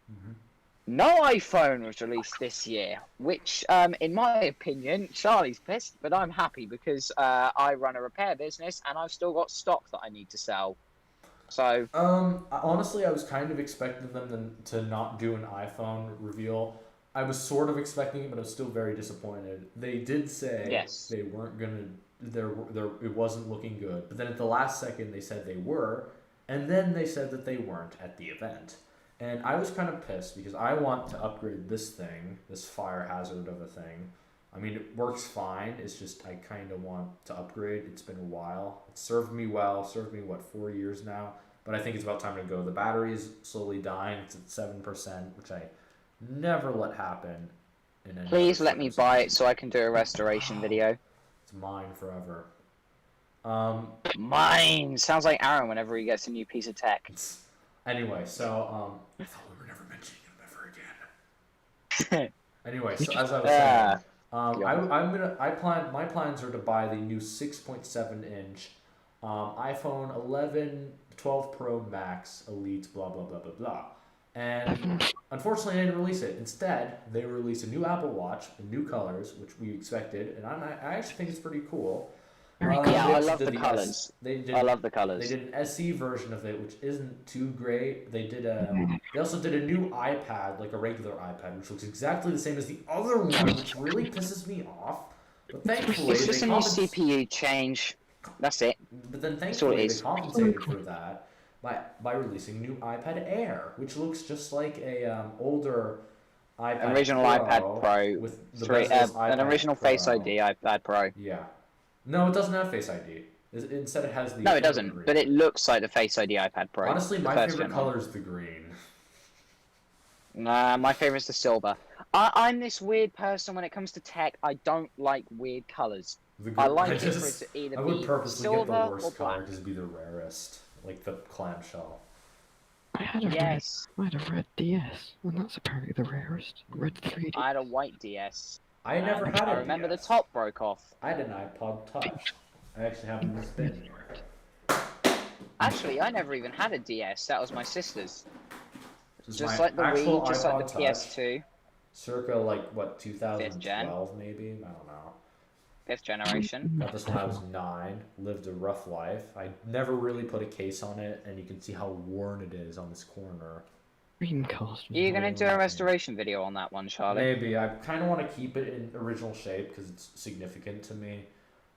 No iPhone was released this year, which, in my opinion, Charlie's pissed, but I'm happy because I run a repair business and I've still got stock that I need to sell. So. Honestly, I was kind of expecting them to not do an iPhone reveal. I was sort of expecting it, but I was still very disappointed. They did say they weren't gonna. It wasn't looking good, but then at the last second they said they were, and then they said that they weren't at the event. And I was kind of pissed because I want to upgrade this thing, this fire hazard of a thing. I mean, it works fine. It's just I kind of want to upgrade. It's been a while. It served me well. Served me, 4 years now? But I think it's about time to go. The battery is slowly dying. It's at 7%, which I never let happen. Please let me buy it so I can do a restoration video. It's mine forever. Mine! Sounds like Aaron whenever he gets a new piece of tech. Anyway, so, I thought we were never mentioning him ever again. Anyway, so as I was saying, my plans are to buy the new 6.7-inch iPhone 11, 12 Pro Max, Elite, blah, blah, blah, blah, blah. And unfortunately, they didn't release it. Instead, they released a new Apple Watch in new colors, which we expected, and I actually think it's pretty cool. I love the colors. I love the colors. They did an SE version of it, which isn't too great. They also did a new iPad, like a regular iPad, which looks exactly the same as the other one, which really pisses me off. But thankfully, it's just a new CPU change. That's it. But then thankfully, they compensated for that by releasing new iPad Air, which looks just like a older iPad original Pro iPad Pro with an original Face ID iPad Pro. Yeah. No, it doesn't have Face ID. Instead, it has the. No, it doesn't. green. But it looks like the Face ID iPad Pro. Honestly, my favorite color is the green. Nah, my favorite is the silver. I'm this weird person when it comes to tech. I don't like weird colors. I like it for it to either I would be purposely silver get the worst or color black. because it'd be the rarest, like the clamshell. I had a red DS, and that's apparently the rarest. Red 3D. I had a white DS. I never had it. I remember the top broke off. I had an iPod Touch. I actually have this bin here. Actually, I never even had a DS. That was my sister's. Just like the Wii, just like the Touch, PS2. Circa 2012 maybe? I don't know. 5th generation. Got this when I was 9. Lived a rough life. I never really put a case on it, and you can see how worn it is on this corner. Dreamcast. Are you gonna do a restoration video on that one, Charlie? Maybe. I kind of want to keep it in original shape because it's significant to me.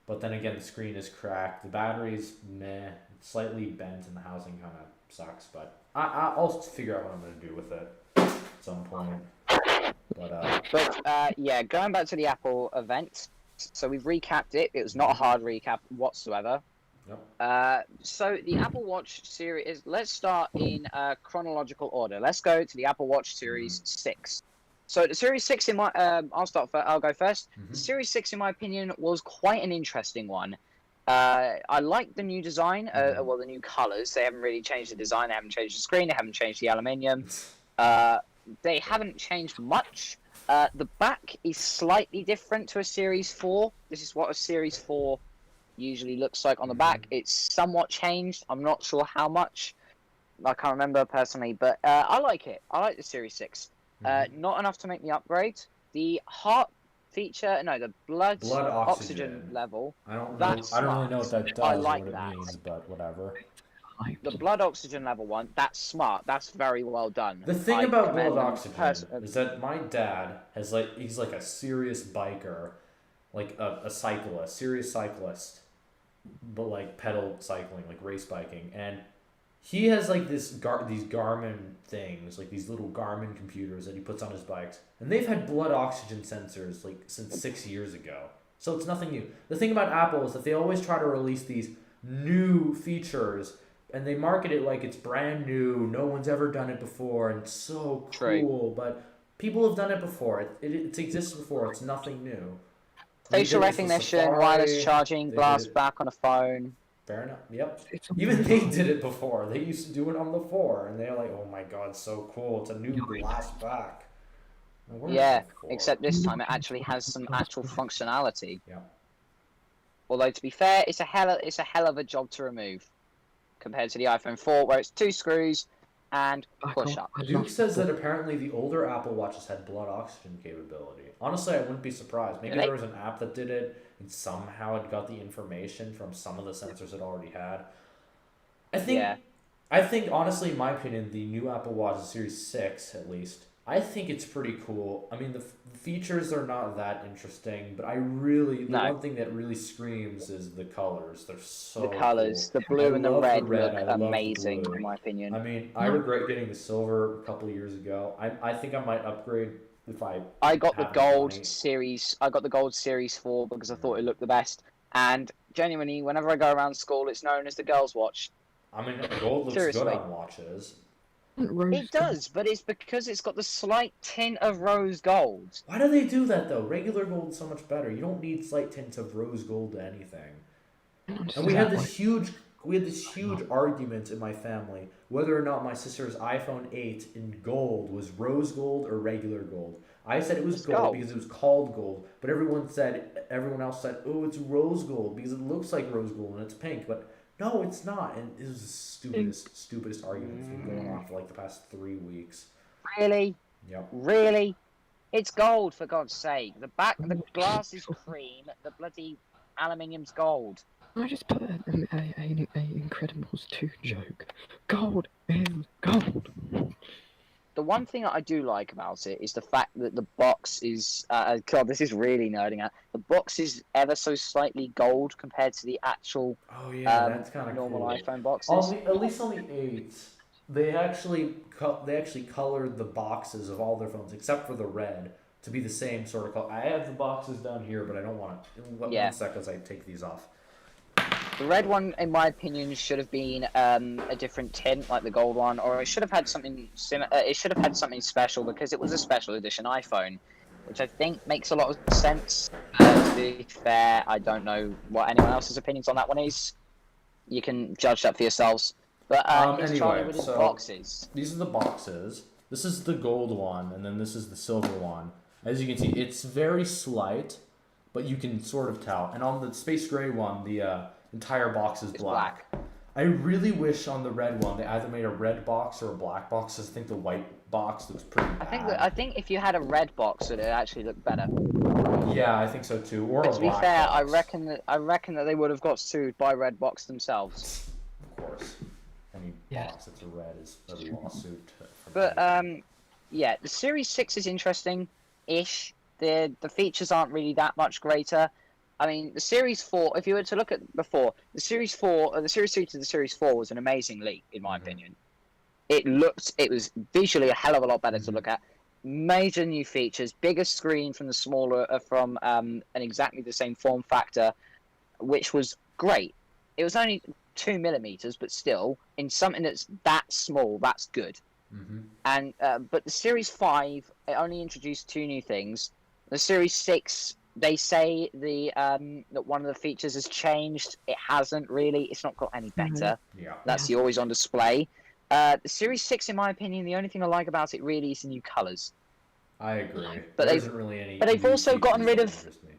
But then again, the screen is cracked. The battery's meh. It's slightly bent, and the housing kind of sucks. But I'll figure out what I'm gonna do with it at some point. But yeah, going back to the Apple event. So we've recapped it. It was not a hard recap whatsoever. Yep. So the Apple Watch series. Let's start in chronological order. Let's go to the Apple Watch Series 6. So the Series 6 in my I'll go first. The Series 6 in my opinion was quite an interesting one. I like the new design. The new colors. They haven't really changed the design. They haven't changed the screen. They haven't changed the aluminium. They haven't changed much. The back is slightly different to a Series 4. This is what a Series 4 usually looks like on the back. It's somewhat changed. I'm not sure how much. I can't remember personally, but I like it. I like the Series 6. Not enough to make me upgrade. The heart feature, no, the blood oxygen level. I don't know. That's I don't really know what that does I or like what it that. means, but whatever. The blood oxygen level one, that's smart. That's very well done. The thing about blood oxygen is that my dad has he's like a serious biker, like a cyclist, serious cyclist, but like pedal cycling, like race biking, and he has like these Garmin things, like these little Garmin computers that he puts on his bikes, and they've had blood oxygen sensors like since 6 years ago. So it's nothing new. The thing about Apple is that they always try to release these new features, and they market it like it's brand new, no one's ever done it before, and it's so cool. But people have done it before. It exists before. It's nothing new. Facial recognition, wireless charging, glass back on a phone. Fair enough. Yep. Even they did it before. They used to do it on the 4, and they're like, "Oh my god, so cool! It's a new glass back." Yeah, except this time it actually has some actual functionality. Yeah. Although to be fair, it's a hell of a job to remove, compared to the iPhone 4, where it's 2 screws and push up. Duke says that apparently the older Apple Watches had blood oxygen capability. Honestly, I wouldn't be surprised. Maybe there was an app that did it, and somehow it got the information from some of the sensors it already had. I think honestly, in my opinion, the new Apple Watch, the Series 6 at least, I think it's pretty cool. I mean, the features are not that interesting, but one thing that really screams is the colors. They're so the colors, cool. The blue and the red look amazing, in my opinion. I mean, I regret getting the silver a couple of years ago. I think I might upgrade if I got the gold series. I got the gold Series 4 because I thought it looked the best. And genuinely, whenever I go around school, it's known as the girls' watch. I mean, gold looks good on watches. It does, but it's because it's got the slight tint of rose gold. Why do they do that though? Regular gold's so much better. You don't need slight tints of rose gold to anything. And we had this huge argument in my family whether or not my sister's iPhone 8 in gold was rose gold or regular gold. I said it was gold because it was called gold, but everyone else said, "Oh, it's rose gold because it looks like rose gold and it's pink." But no, it's not. And it was the stupidest argument that's been going on for like the past 3 weeks. Really? Yep. Really? It's gold, for God's sake. The glass is cream. The bloody aluminium's gold. I just put an Incredibles 2 joke. Gold is gold. The one thing that I do like about it is the fact that the box is... God, this is really nerding out. The box is ever so slightly gold compared to the actual that's normal cool. iPhone boxes. At least on the 8, they actually colored the boxes of all their phones, except for the red, to be the same sort of color. I have the boxes down here, but I don't want to... One sec as I take these off. The red one, in my opinion, should have been a different tint, like the gold one, or it should have had something it should have had something special because it was a special edition iPhone, which I think makes a lot of sense. To be fair, I don't know what anyone else's opinions on that one is. You can judge that for yourselves. But anyway, with the boxes. These are the boxes. This is the gold one, and then this is the silver one. As you can see, it's very slight, but you can sort of tell. And on the space gray one, the entire box is black. I really wish on the red one they either made a red box or a black box. I think the white box looks pretty bad. I think if you had a red box, it would actually look better. Yeah, I think so too. Or but a to be black fair, box. I reckon that they would have got sued by Red Box themselves. Of course, any box that's a red is a lawsuit. But yeah, the Series 6 is interesting-ish. The features aren't really that much greater. I mean, the Series 4, if you were to look at before, the Series 3 to the Series 4 was an amazing leap, in my opinion. It was visually a hell of a lot better to look at. Major new features, bigger screen from the smaller, from an exactly the same form factor, which was great. It was only 2mm, but still, in something that's that small, that's good. And but the Series 5, it only introduced 2 new things. The Series 6, they say that one of the features has changed. It hasn't really. It's not got any better. Yeah. That's the always on display. The Series 6, in my opinion, the only thing I like about it really is the new colours. I agree. But There isn't really any. but they've new also gotten features rid that of interest me.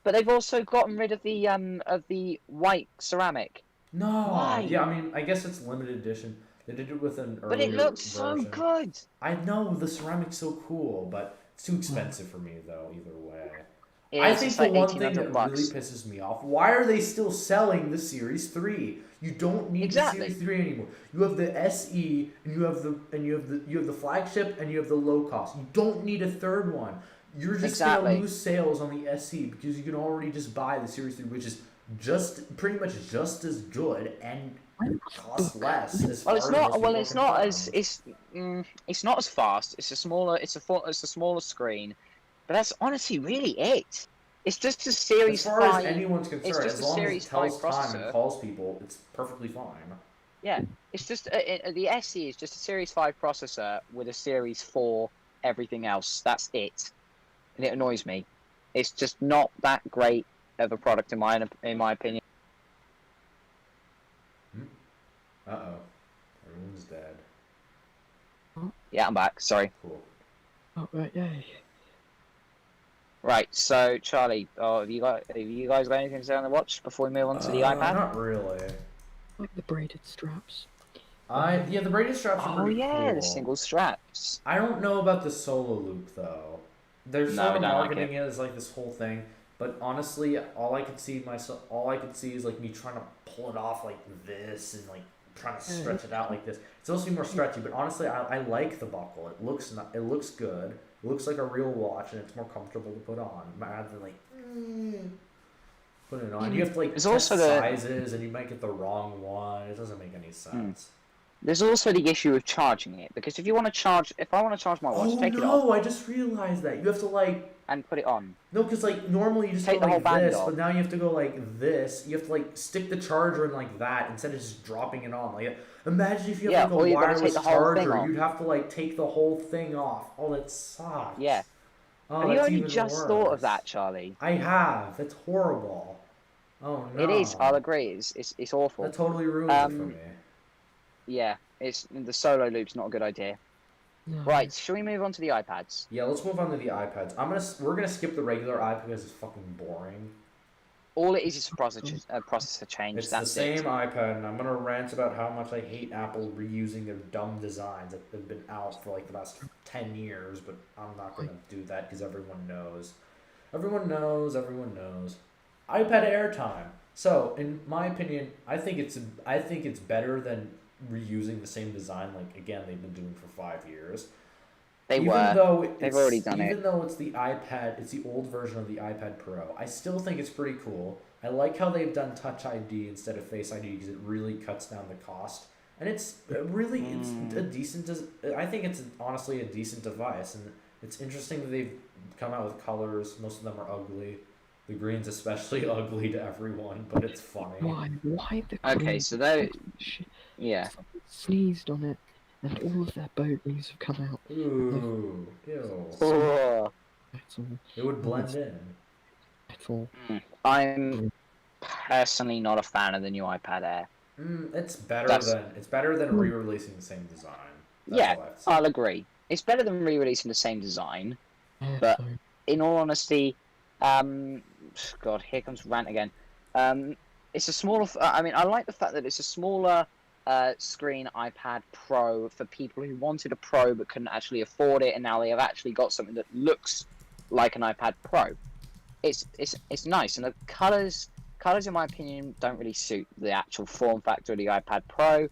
But they've also gotten rid of the white ceramic. No. Why? Yeah, I mean, I guess it's limited edition. They did it with an But it earlier looks so version. good. I know the ceramic's so cool, but it's too expensive for me though. Either way. It I is, think it's the like one thing 1,800 that bucks. really pisses me off, why are they still selling the Series 3? You don't need Exactly. the Series 3 anymore. You have the SE and you have the flagship and you have the low cost. You don't need a third one. You're just Exactly. gonna lose sales on the SE because you can already just buy the Series 3, which is just pretty much just as good and costs less as far Well, it's as not. most Well, people it's can not confirm. as it's not as fast. It's a smaller. It's a smaller screen, but that's honestly really it. It's just a As Series far 5. as anyone's It's concerned, just as a long as it Series 5 tells time and processor. calls people, it's perfectly fine. Yeah, it's just the SE is just a Series 5 processor with a Series 4 everything else. That's it, and it annoys me. It's just not that great of a product in my opinion. Uh-oh. Everyone's dead. Yeah, I'm back. Sorry. Cool. Oh, right, yay. Right. So, Charlie, have you guys got anything to say on the watch before we move on to the iPad? Not really. Like the braided straps. Yeah, the braided straps are Oh pretty yeah, cool. the single straps. I don't know about the solo loop though. They're No, sort I of don't like marketing it as like this whole thing, but honestly, all I could see is like me trying to pull it off like this and like trying to stretch it out like this. It's supposed to be more stretchy, but honestly, I like the buckle. It looks good. It looks like a real watch, and it's more comfortable to put on rather than like put it on. You have to like There's test also the- sizes, and you might get the wrong one. It doesn't make any sense. There's also the issue of charging it, because if I want to charge my watch, Oh take it no! off I just realized that you have to like and put it on. no, because like normally you just Take go the whole like band this, off. but now you have to go like this. You have to like stick the charger in like that instead of just dropping it on. Like imagine if you have or like a you've got to take wireless the whole thing charger, off. you'd have to like take the whole thing off. Oh, that sucks. Yeah. Oh, Have you that's only even just thought of worse. that, Charlie? I have. That's horrible. Oh no. It is. I'll agree. It's awful. That totally ruins it for me. Yeah. The solo loop's not a good idea. No. Right. Shall we move on to the iPads? Yeah, let's move on to the iPads. We're gonna skip the regular iPad because it's fucking boring. All it is a processor change. It's the That's same it. iPad, and I'm gonna rant about how much I hate Apple reusing their dumb designs that have been out for like the last 10 years, but I'm not gonna do that because everyone knows. Everyone knows. iPad Air time. So, in my opinion, I think it's better than reusing the same design like again they've been doing for 5 years. They've already done it. Even though it's the iPad, it's the old version of the iPad Pro. I still think it's pretty cool. I like how they've done Touch ID instead of Face ID because it really cuts down the cost. And it's a decent. I think it's honestly a decent device, and it's interesting that they've come out with colors. Most of them are ugly. The green's especially ugly to everyone, but it's funny. Why? Why the Okay, green- so they- Shit, Yeah. someone sneezed on it, and all of their bogies have come out. Ooh, ew. Oh, That's all. It would blend in. That's all. I'm personally not a fan of the new iPad Air. It's better That's- than re-releasing the same design. That's Yeah, all I have to say. I'll agree. It's better than re-releasing the same design. Yeah, But- so, In all honesty, God, here comes rant again. It's a smaller. I mean, I like the fact that it's a smaller screen iPad Pro for people who wanted a Pro but couldn't actually afford it, and now they have actually got something that looks like an iPad Pro. It's nice, and the colors in my opinion don't really suit the actual form factor of the iPad Pro.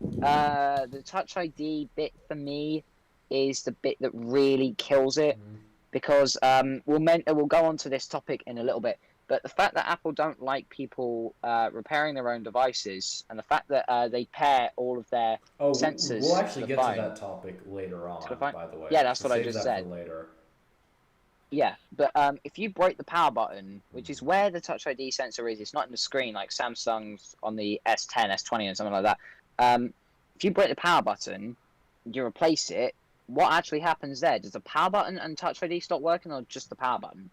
The Touch ID bit for me is the bit that really kills it. Because we'll go on to this topic in a little bit, but the fact that Apple don't like people repairing their own devices, and the fact that they pair all of their sensors We'll actually to the get phone. to that topic later on, the phone. by the way. Yeah, that's So what I save just that said. For later. Yeah, but if you break the power button, which is where the Touch ID sensor is, it's not in the screen like Samsung's on the S10, S20, and something like that. If you break the power button, you replace it. What actually happens there? Does the power button and Touch ID stop working, or just the power button?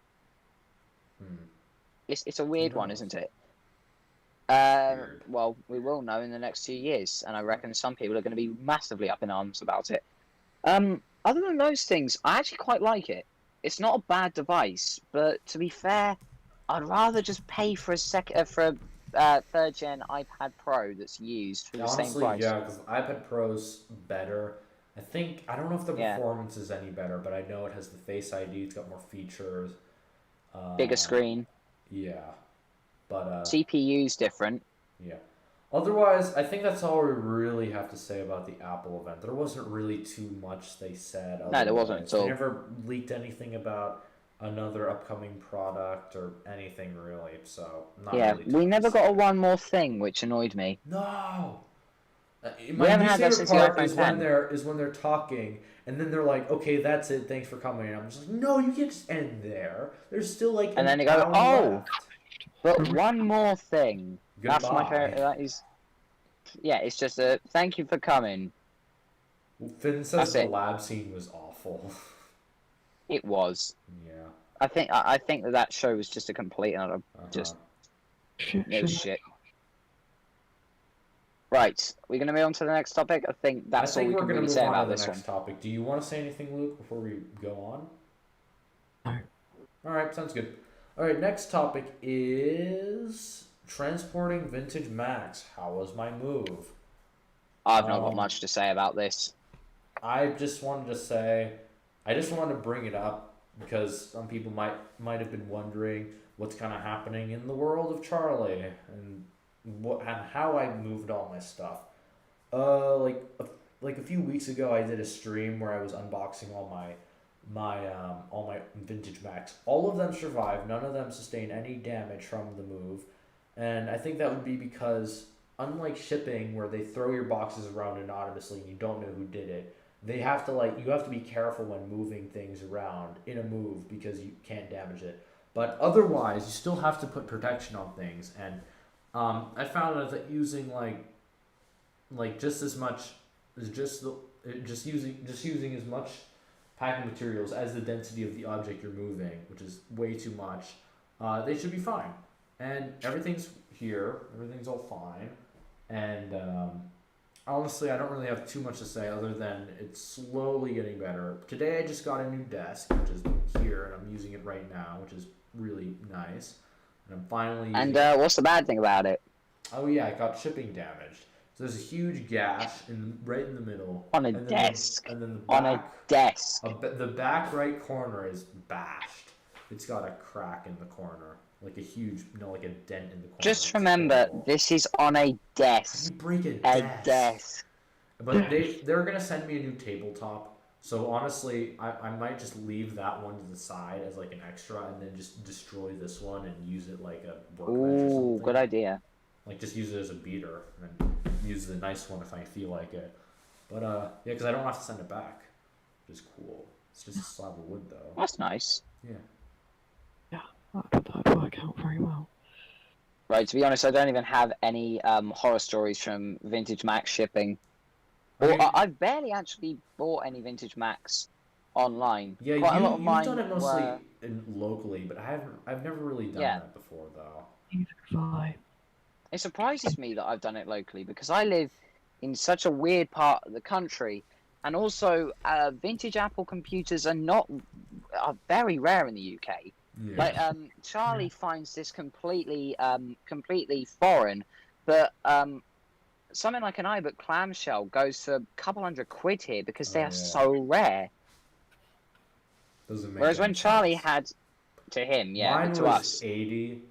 It's a weird one, knows? isn't it? Weird. Well, we will know in the next 2 years, and I reckon some people are going to be massively up in arms about it. Other than those things, I actually quite like it. It's not a bad device, but to be fair, I'd rather just pay for a third gen iPad Pro that's used for the same Honestly, price. yeah, because iPad Pro's better. I don't know if the Yeah, performance is any better, but I know it has the Face ID. It's got more features. bigger Uh, screen, yeah, but CPU's different. yeah. Otherwise, I think that's all we really have to say about the Apple event. There wasn't really too much they said No, there wasn't otherwise. at They all. never leaked anything about another upcoming product or anything really, so not Yeah, really too we much to never got a say. one more thing, which annoyed me. No. We My haven't least had that favorite since the part iPhone 10. is when they're talking and then they're like, "Okay, that's it. Thanks for coming." And I'm just like, "No, you can't just end there. There's still like And then an they go, hour "Oh, left. but one more thing." That's my favorite. Goodbye." That is, yeah. It's just a thank you for coming. Finn says That's the it. lab scene was awful. It was. Yeah. I think that show was just a complete and utter Uh huh. just Shit, it was shit. shit. Right, we're gonna move on to the next topic. I think I that's all think we we're can gonna really move say on about to the this next one. topic. Do you want to say anything, Luke, before we go on? No. All right, sounds good. All right, next topic is transporting vintage Macs. How was my move? I've not got Um, much to say about this. I just wanted to say, I just wanted to bring it up because some people might have been wondering what's kind of happening in the world of Charlie and what and how I moved all my stuff. Like a few weeks ago, I did a stream where I was unboxing all my vintage Macs. All of them survived. None of them sustained any damage from the move, and I think that would be because unlike shipping where they throw your boxes around anonymously and you don't know who did it, you have to be careful when moving things around in a move because you can't damage it. But otherwise, you still have to put protection on things, and I found out that using like just as much is just using as much packing materials as the density of the object you're moving, which is way too much, they should be fine. And everything's here, everything's all fine, and honestly, I don't really have too much to say other than it's slowly getting better. Today I just got a new desk, which is here, and I'm using it right now, which is really nice. And I'm finally And using it. what's the bad thing about it? Oh yeah, I got shipping damaged. So there's a huge gash right in the middle, On a and then desk. and then the On a back, desk. the back right corner is bashed. It's got a crack in the corner, like a huge, like a dent in the corner. Just It's remember, horrible. this is on a How do you desk. break a A desk? desk. But they're gonna send me a new tabletop. So honestly, I might just leave that one to the side as like an extra, and then just destroy this one and use it like a workbench or Ooh, something. good idea. Like just use it as a beater and then use the nice one if I feel like it. But yeah, because I don't have to send it back, which is cool. It's just a slab of wood though. That's nice. Yeah. Yeah, that'd work out very well. Right, to be honest, I don't even have any horror stories from vintage Mac shipping. Or Okay. I've barely actually bought any vintage Macs online. Yeah, Quite a lot of you've mine done it mostly were... locally, but I've never really done Yeah. that before though. Neither have I. It surprises me that I've done it locally because I live in such a weird part of the country, and also vintage Apple computers are very rare in the UK. Yeah. Like Charlie finds this completely foreign, but something like an iBook clamshell goes for a couple £100 here because they Oh, are yeah. so rare. Doesn't make Whereas any when Charlie sense. had to him, yeah, Mine but to was us, 80.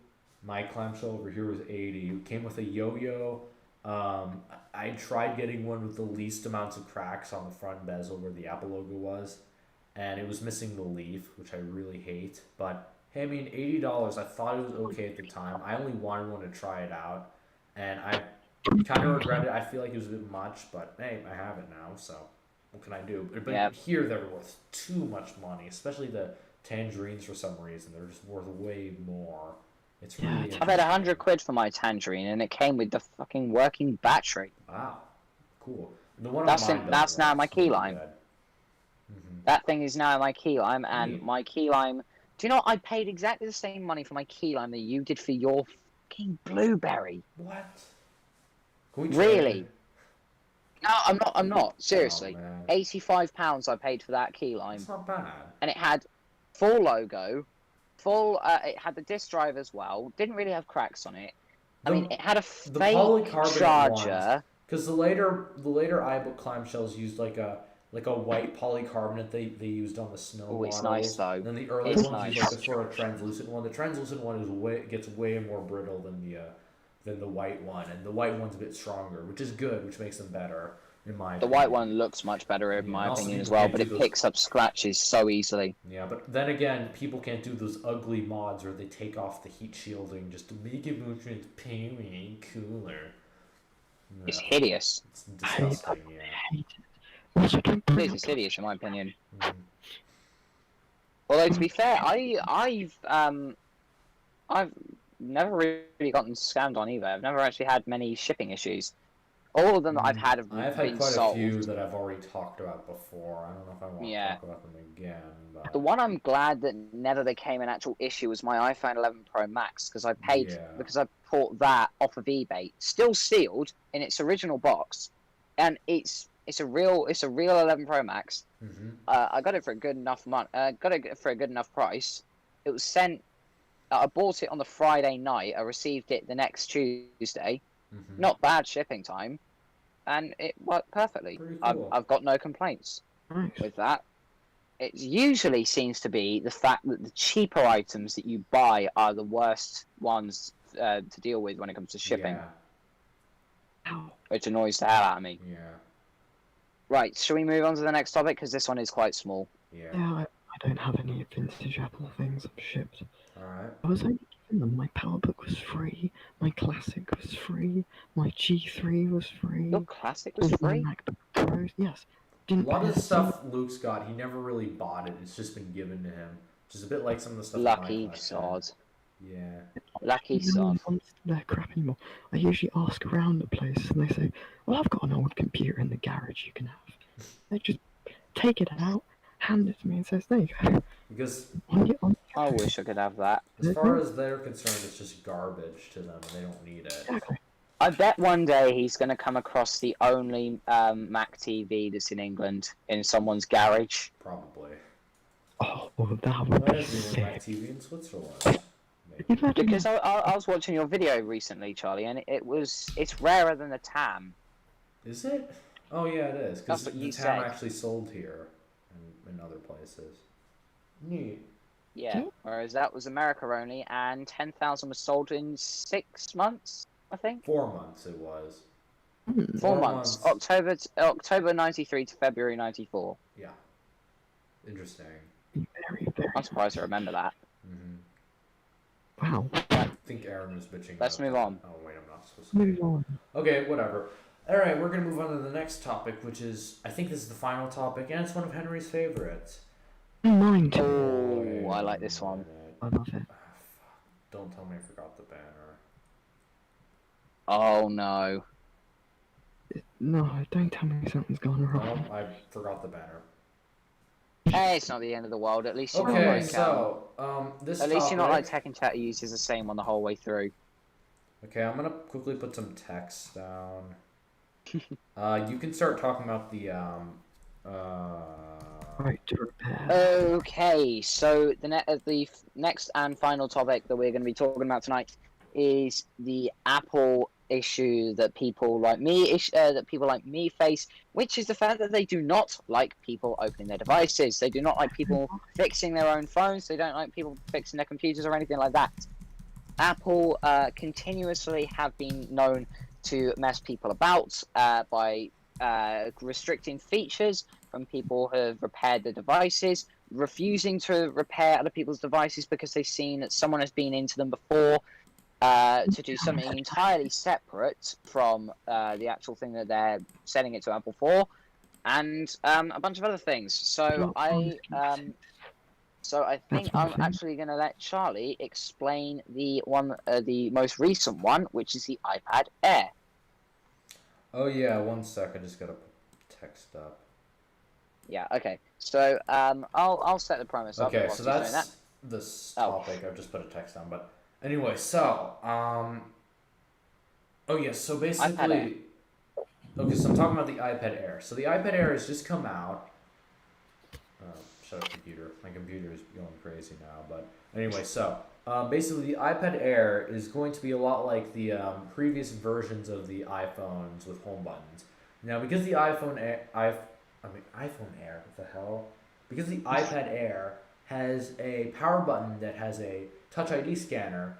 My clamshell over here was 80. It came with a yo-yo. I tried getting one with the least amounts of cracks on the front bezel where the Apple logo was, and it was missing the leaf, which I really hate. But hey, I mean, $80. I thought it was okay at the time. I only wanted one to try it out, and I kind of regret it. I feel like it was a bit much, but hey, I have it now, so what can I do? But Yeah. here they're worth too much money, especially the tangerines for some reason. They're just worth way more. It's Yeah, really I paid interesting. £100 for my tangerine, and it came with the fucking working battery. Wow, cool. The one That's on mine in- doesn't that's now work. my It's really keylime. good. Mhm. That thing is now my keyline, and Neat. my keyline. Do you know what? I paid exactly the same money for my keyline that you did for your fucking blueberry. What? Can we trade? Really? No, I'm not. Seriously. Oh, man. £85 I paid for that key lime. That's not bad. And it had full logo, it had the disc drive as well. Didn't really have cracks on it. I mean, it had a the fake polycarbonate charger. Because the later iBook clamshells used like a white polycarbonate they used on the snow models. It's nice though. And then the early It's ones nice. used like a sort of translucent one. The translucent one gets way more brittle than the white one, and the white one's a bit stronger, which is good, which makes them better in my opinion. The white one looks much better in my opinion as well, but it picks up scratches so easily. Yeah, but then again, people can't do those ugly mods where they take off the heat shielding just to make it more transparent, cooler. No, It's hideous. it's disgusting. Yeah. I hate it. Also, don't bring It's up hideous in my opinion. Mhm. Although to be fair, I've never really gotten scammed on either. I've never actually had many shipping issues. All of them that I've had have I've been had quite solved. a few that I've already talked about before. I don't know if I want to Yeah. talk about them again, but The one I'm glad that never became an actual issue was my iPhone 11 Pro Max because I paid Yeah. because I bought that off of eBay, still sealed in its original box, and it's a real 11 Pro Max. Mhm. I got it for a good enough for a good enough price. It was sent. I bought it on the Friday night. I received it the next Tuesday. Mhm. Not bad shipping time, and it worked perfectly. Pretty cool. I've got no complaints Nice. with that. It usually seems to be the fact that the cheaper items that you buy are the worst ones to deal with when it comes to shipping, Yeah. Ow. which annoys the hell out of me. Yeah. Right, shall we move on to the next topic because this one is quite small? Yeah. Yeah, I don't have any vintage Apple things I've shipped. All right. I was only given them. My PowerBook was free. My Classic was free. My G3 was free. Your classic All was of my free. MacBook Pros, yes. A Didn't lot pay of the a stuff Luke's got, he never really bought it. It's just been given to him. Which is a bit like some of the stuff in my Lucky collection. sod. Yeah. Lucky single. No one sod. wants their crap anymore. I usually ask around the place and they say, well, I've got an old computer in the garage you can have. They just take it out, hand it to me and says, there you go. Because On I wish I could have that. as far as they're concerned, it's just garbage to them and they don't need it. Exactly. I bet one day he's going to come across the only Mac TV that's in England in someone's garage. Probably. Oh, well, that would Why be is the only sick. TV in Switzerland? Maybe. Imagine Because I was watching your video recently, Charlie, and it's rarer than the TAM. Is it? Oh yeah, it is. Because That's what the you TAM said. actually sold here and in other places. Neat. Yeah, whereas that was America only, and 10,000 was sold in 6 months, I think. 4 months it was. 4 months. October 93 to February 94. Yeah. Interesting. very, very. I'm surprised I remember that. Mm-hmm. Wow. I think Aaron was bitching. Let's move on. Oh wait, I'm not supposed to. Move on. Okay, whatever. All right, we're gonna move on to the next topic, which is I think this is the final topic, and it's one of Henry's favorites. Mine too. Oh, I like this one. I love it. Ah, fuck. Don't tell me I forgot the banner. Oh no. No, don't tell me something's gone wrong. Oh, I forgot the banner. Hey, it's not the end of the world. At least you're not Okay, like, so this. at least you're not like topic- Tekken Chat who uses the same one the whole way through. Okay, I'm gonna quickly put some text down. You can start talking about the Right to repair. Okay, so the next and final topic that we're going to be talking about tonight is the Apple issue that people like me face, which is the fact that they do not like people opening their devices. They do not like people fixing their own phones. They don't like people fixing their computers or anything like that. Apple continuously have been known to mess people about by restricting features from people who have repaired the devices, refusing to repair other people's devices because they've seen that someone has been into them before, to do something entirely separate from the actual thing that they're selling it to Apple for, and a bunch of other things. So I think I'm actually going to let Charlie explain the most recent one, which is the iPad Air. Oh yeah, 1 sec. I just gotta put text up. Yeah. Okay. So I'll set the premise up. Okay, whilst so he's doing that's this Oh. topic. I've just put a text down, but Anyway, so oh yes, so iPad Air. basically, okay, so I'm talking about the iPad Air. So the iPad Air has just come out. Shut up, computer. My computer is going crazy now. But anyway, so basically, the iPad Air is going to be a lot like the previous versions of the iPhones with home buttons. Now, because the iPhone Air, what the hell? Because the iPad Air has a power button that has a Touch ID scanner,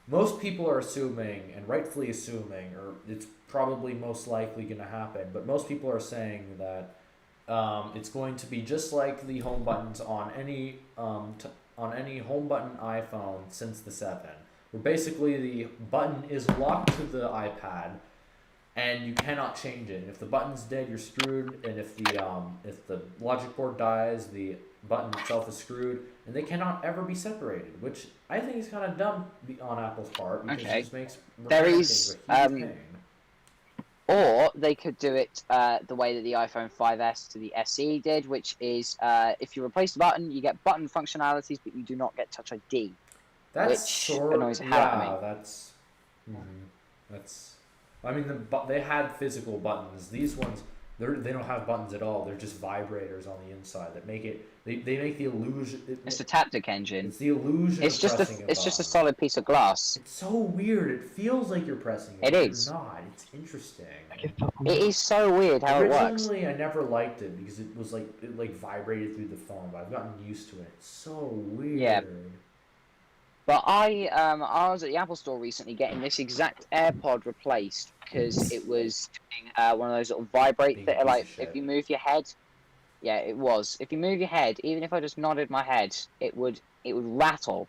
most people are assuming, and rightfully assuming, or it's probably most likely going to happen, but most people are saying that it's going to be just like the home buttons on on any home button iPhone since the 7, where basically the button is locked to the iPad and you cannot change it. And if the button's dead, you're screwed. And if the logic board dies, the button itself is screwed, and they cannot ever be separated. Which I think is kind of dumb on Apple's part because it just makes There repairing is, things a huge pain. or they could do it the way that the iPhone 5S to the SE did, which is if you replace the button, you get button functionalities, but you do not get Touch ID, which annoys the hell out of me. That's. I mean, they had physical buttons. These ones, they don't have buttons at all. They're just vibrators on the inside that make it. They make the illusion. It's the Taptic engine. It's the illusion. It's just a solid piece of glass. It's so weird. It feels like you're pressing it. It is. You're not. It's interesting. It is so weird how it works. Originally, I never liked it because it was like it vibrated through the phone, but I've gotten used to it. It's so weird. Yeah. But I was at the Apple store recently getting this exact AirPod replaced because it was doing one of those little vibrate that like if you move your head. Yeah, it was. If you move your head, even if I just nodded my head, it would rattle,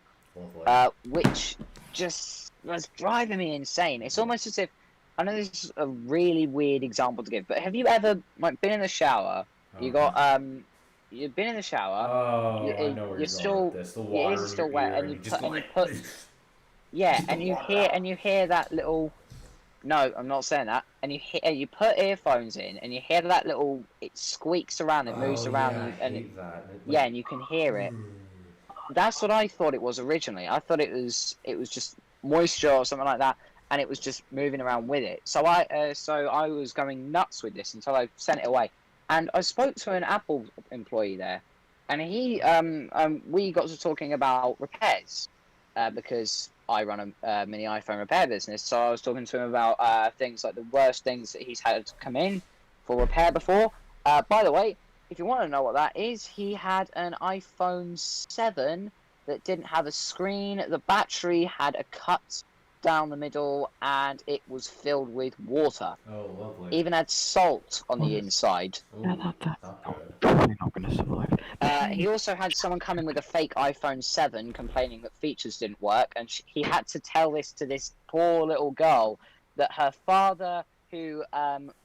which just was driving me insane. It's almost as if, I know this is a really weird example to give, but have you ever like been in the shower? You got you've been in the shower. Oh, I know where you're going with this. The water it is still wet, and you put yeah, and you hear that little. No, I'm not saying that. And you put earphones in, and you hear that little. It squeaks around, it moves around, and you can hear it. That's what I thought it was originally. I thought it was just moisture or something like that, and it was just moving around with it. So I was going nuts with this until I sent it away, and I spoke to an Apple employee there, and we got to talking about repairs, because I run a mini iPhone repair business, so I was talking to him about things like the worst things that he's had to come in for repair before. By the way, if you want to know what that is, he had an iPhone 7 that didn't have a screen. The battery had a cut down the middle, and it was filled with water. Oh, lovely. Even had salt on the inside. Yeah, that's probably not going to survive. He also had someone come in with a fake iPhone 7 complaining that features didn't work, and he had to tell this to this poor little girl that her father, who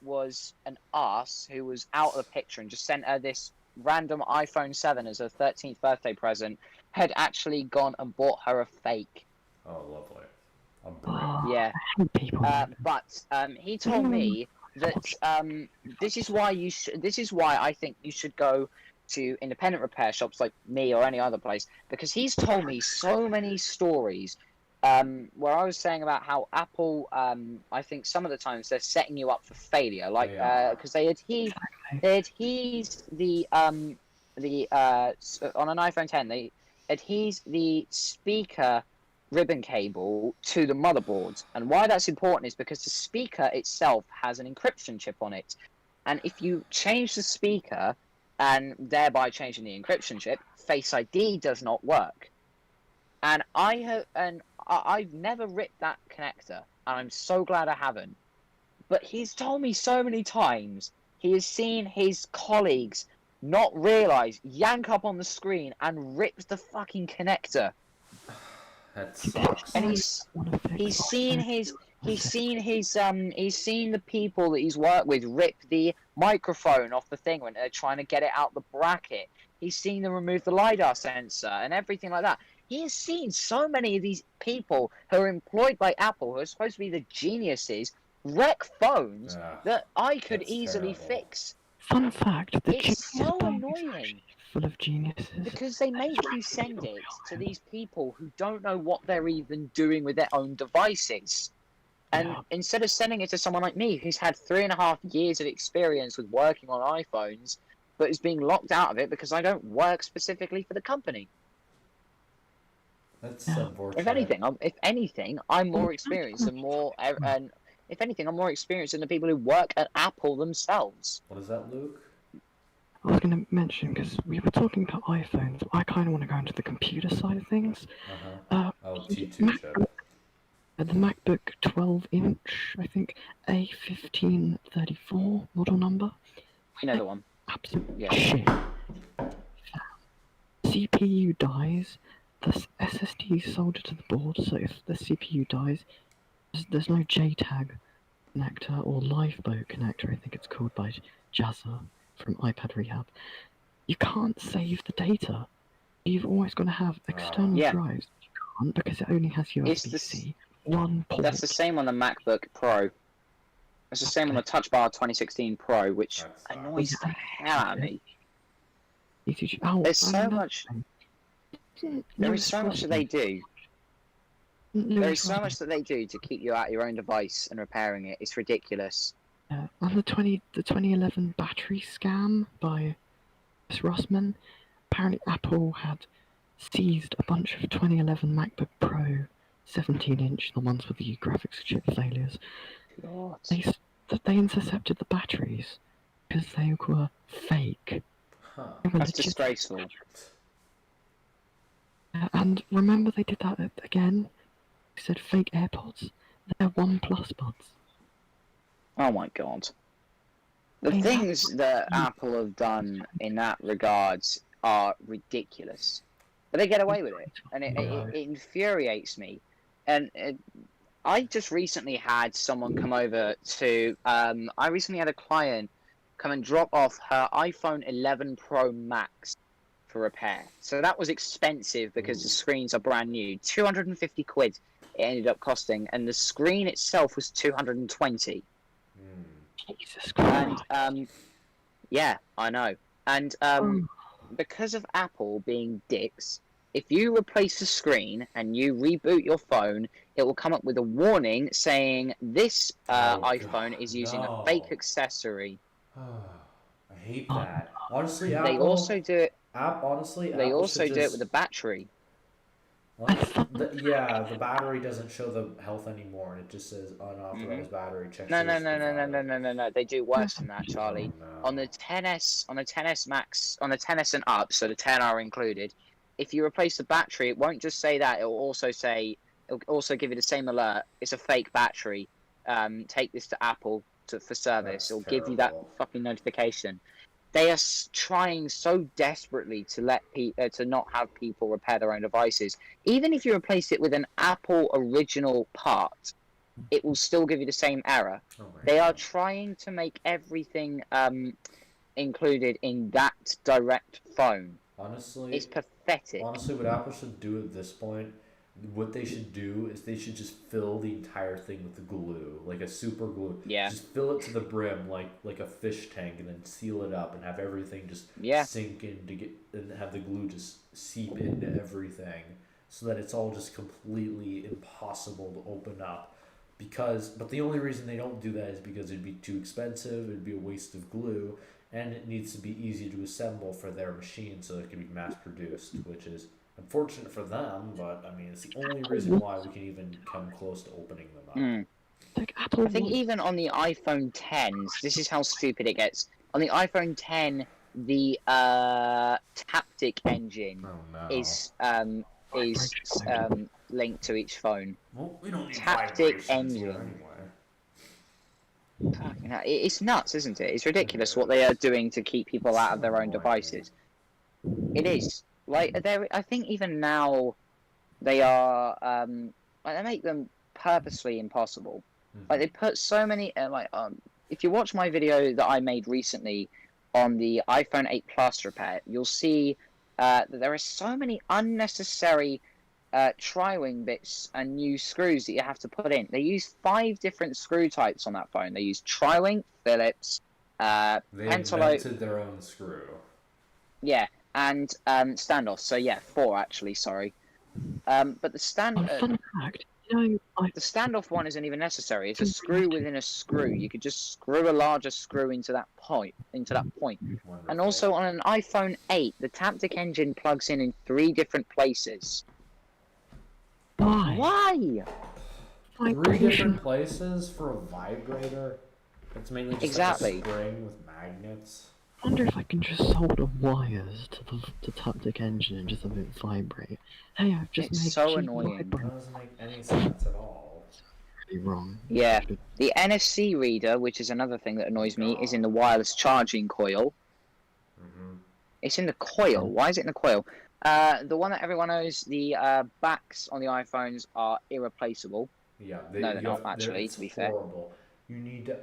was an arse, who was out of the picture and just sent her this random iPhone 7 as her 13th birthday present, had actually gone and bought her a fake. Oh, lovely. Yeah. But he told me that this is why I think you should go to independent repair shops like me or any other place, because he's told me so many stories where I was saying about how Apple, I think some of the times they're setting you up for failure, like because they adhere the on an iPhone 10 they adhere the speaker ribbon cable to the motherboard, and why that's important is because the speaker itself has an encryption chip on it, and if you change the speaker and thereby changing the encryption chip, Face ID does not work. And I've never ripped that connector, and I'm so glad I haven't. But he's told me so many times he has seen his colleagues not realize, yank up on the screen and rip the fucking connector. That sucks. And he's seen the people that he's worked with rip the microphone off the thing when they're trying to get it out the bracket. He's seen them remove the LiDAR sensor and everything like that. He has seen so many of these people who are employed by Apple, who are supposed to be the geniuses, wreck phones that I could easily fix. Fun fact: it's so annoying. full of geniuses. Because they make you send it to these people who don't know what they're even doing with their own devices. And Yeah. instead of sending it to someone like me, who's had 3.5 years of experience with working on iPhones, but is being locked out of it because I don't work specifically for the company. That's Yeah. unfortunate. If anything, I'm more experienced and if anything, I'm more experienced than the people who work at Apple themselves. What is that, Luke? I was going to mention, because we were talking about iPhones, I kind of want to go into the computer side of things. Oh, The T2 chip. The MacBook 12-inch, I think, A1534 model number. We know the one. Absolute Yeah. shit. CPU dies, the SSD is soldered to the board, so if the CPU dies, there's no JTAG connector or Lifeboat connector, I think it's called by Jazza from iPad Rehab. You can't save the data. You've always got to have external Yeah. drives. You can't because it only has USB-C. One port. That's the same on the MacBook Pro. It's the same on the Touch Bar 2016 Pro, which annoys the hell out of me. There's so much. There is so much that they do. There is so much that they do to keep you out your own device and repairing it. It's ridiculous. On the 2011 battery scam by S. Rossman, apparently Apple had seized a bunch of 2011 MacBook Pro 17-inch, the ones with the graphics chip failures. God. They intercepted the batteries because they were fake. Huh. They were That's legit. disgraceful. And remember they did that again? They said fake AirPods. They're OnePlus buds. Oh my God. The things that Apple have done in that regards are ridiculous. But they get away with it. And it infuriates me. And I just recently had someone come over to... I recently had a client come and drop off her iPhone 11 Pro Max for repair. So that was expensive because the screens are brand new. 250 quid it ended up costing. And the screen itself was 220. Jesus Christ. And yeah, I know. And because of Apple being dicks, if you replace the screen and you reboot your phone, it will come up with a warning saying this iPhone is using a fake accessory. I hate that. Honestly, They Apple. also do it. They also do it with the battery. The battery doesn't show the health anymore, and it just says unauthorized battery check. No. They do worse than that, Charlie. Oh, no. On the 10s Max, on the 10s and up, so the 10 are included. If you replace the battery, it won't just say that. It'll also give you the same alert. It's a fake battery. Take this to Apple for service. It'll give you that fucking notification. They are trying so desperately to to not have people repair their own devices. Even if you replace it with an Apple original part, it will still give you the same error. They are trying to make everything included in that direct phone. Honestly, it's pathetic. Honestly, what Apple should do at this point, what they should do is they should just fill the entire thing with the glue, like a super glue. Yeah. Just fill it to the brim, like a fish tank, and then seal it up and have everything just sink in and have the glue just seep into everything, so that it's all just completely impossible to open up. But the only reason they don't do that is because it'd be too expensive. It'd be a waste of glue. And it needs to be easy to assemble for their machine so it can be mass produced, which is unfortunate for them, but I mean, it's the only reason why we can even come close to opening them up. I think even on the iPhone 10s, this is how stupid it gets. On the iPhone 10, the Taptic engine is linked to each phone. Well, we don't need Taptic engine. anyway. It's nuts, isn't it? It's ridiculous what they are doing to keep people out of their own devices. It is. I think even now they are. They make them purposely impossible. Like they put so many. If you watch my video that I made recently on the iPhone 8 Plus repair, you'll see that there are so many unnecessary tri-wing bits and new screws that you have to put in. They use 5 different screw types on that phone. They use tri-wing, Phillips, They Pentalobe. invented their own screw. Yeah, and standoffs. So yeah, 4 actually. Sorry. But the Fun fact, the standoff one isn't even necessary. It's a screw within a screw. You could just screw a larger screw into that point. Wonderful. And also on an iPhone 8, the Taptic engine plugs in 3 different places. Why? Why? 3 different places for a vibrator? It's mainly just Exactly. like a spring with magnets. I wonder if I can just solder wires to the Taptic engine and just have it vibrate. Hey, I've just It's made so a cheap annoying. That vibrator. doesn't make any sense at all. Really wrong. Yeah. The NFC reader, which is another thing that annoys me, is in the wireless charging coil. Mm-hmm. It's in the coil. Why is it in the coil? The one that everyone knows, the backs on the iPhones are irreplaceable. Yeah, No, they're not, actually, to be fair. Horrible. You need to.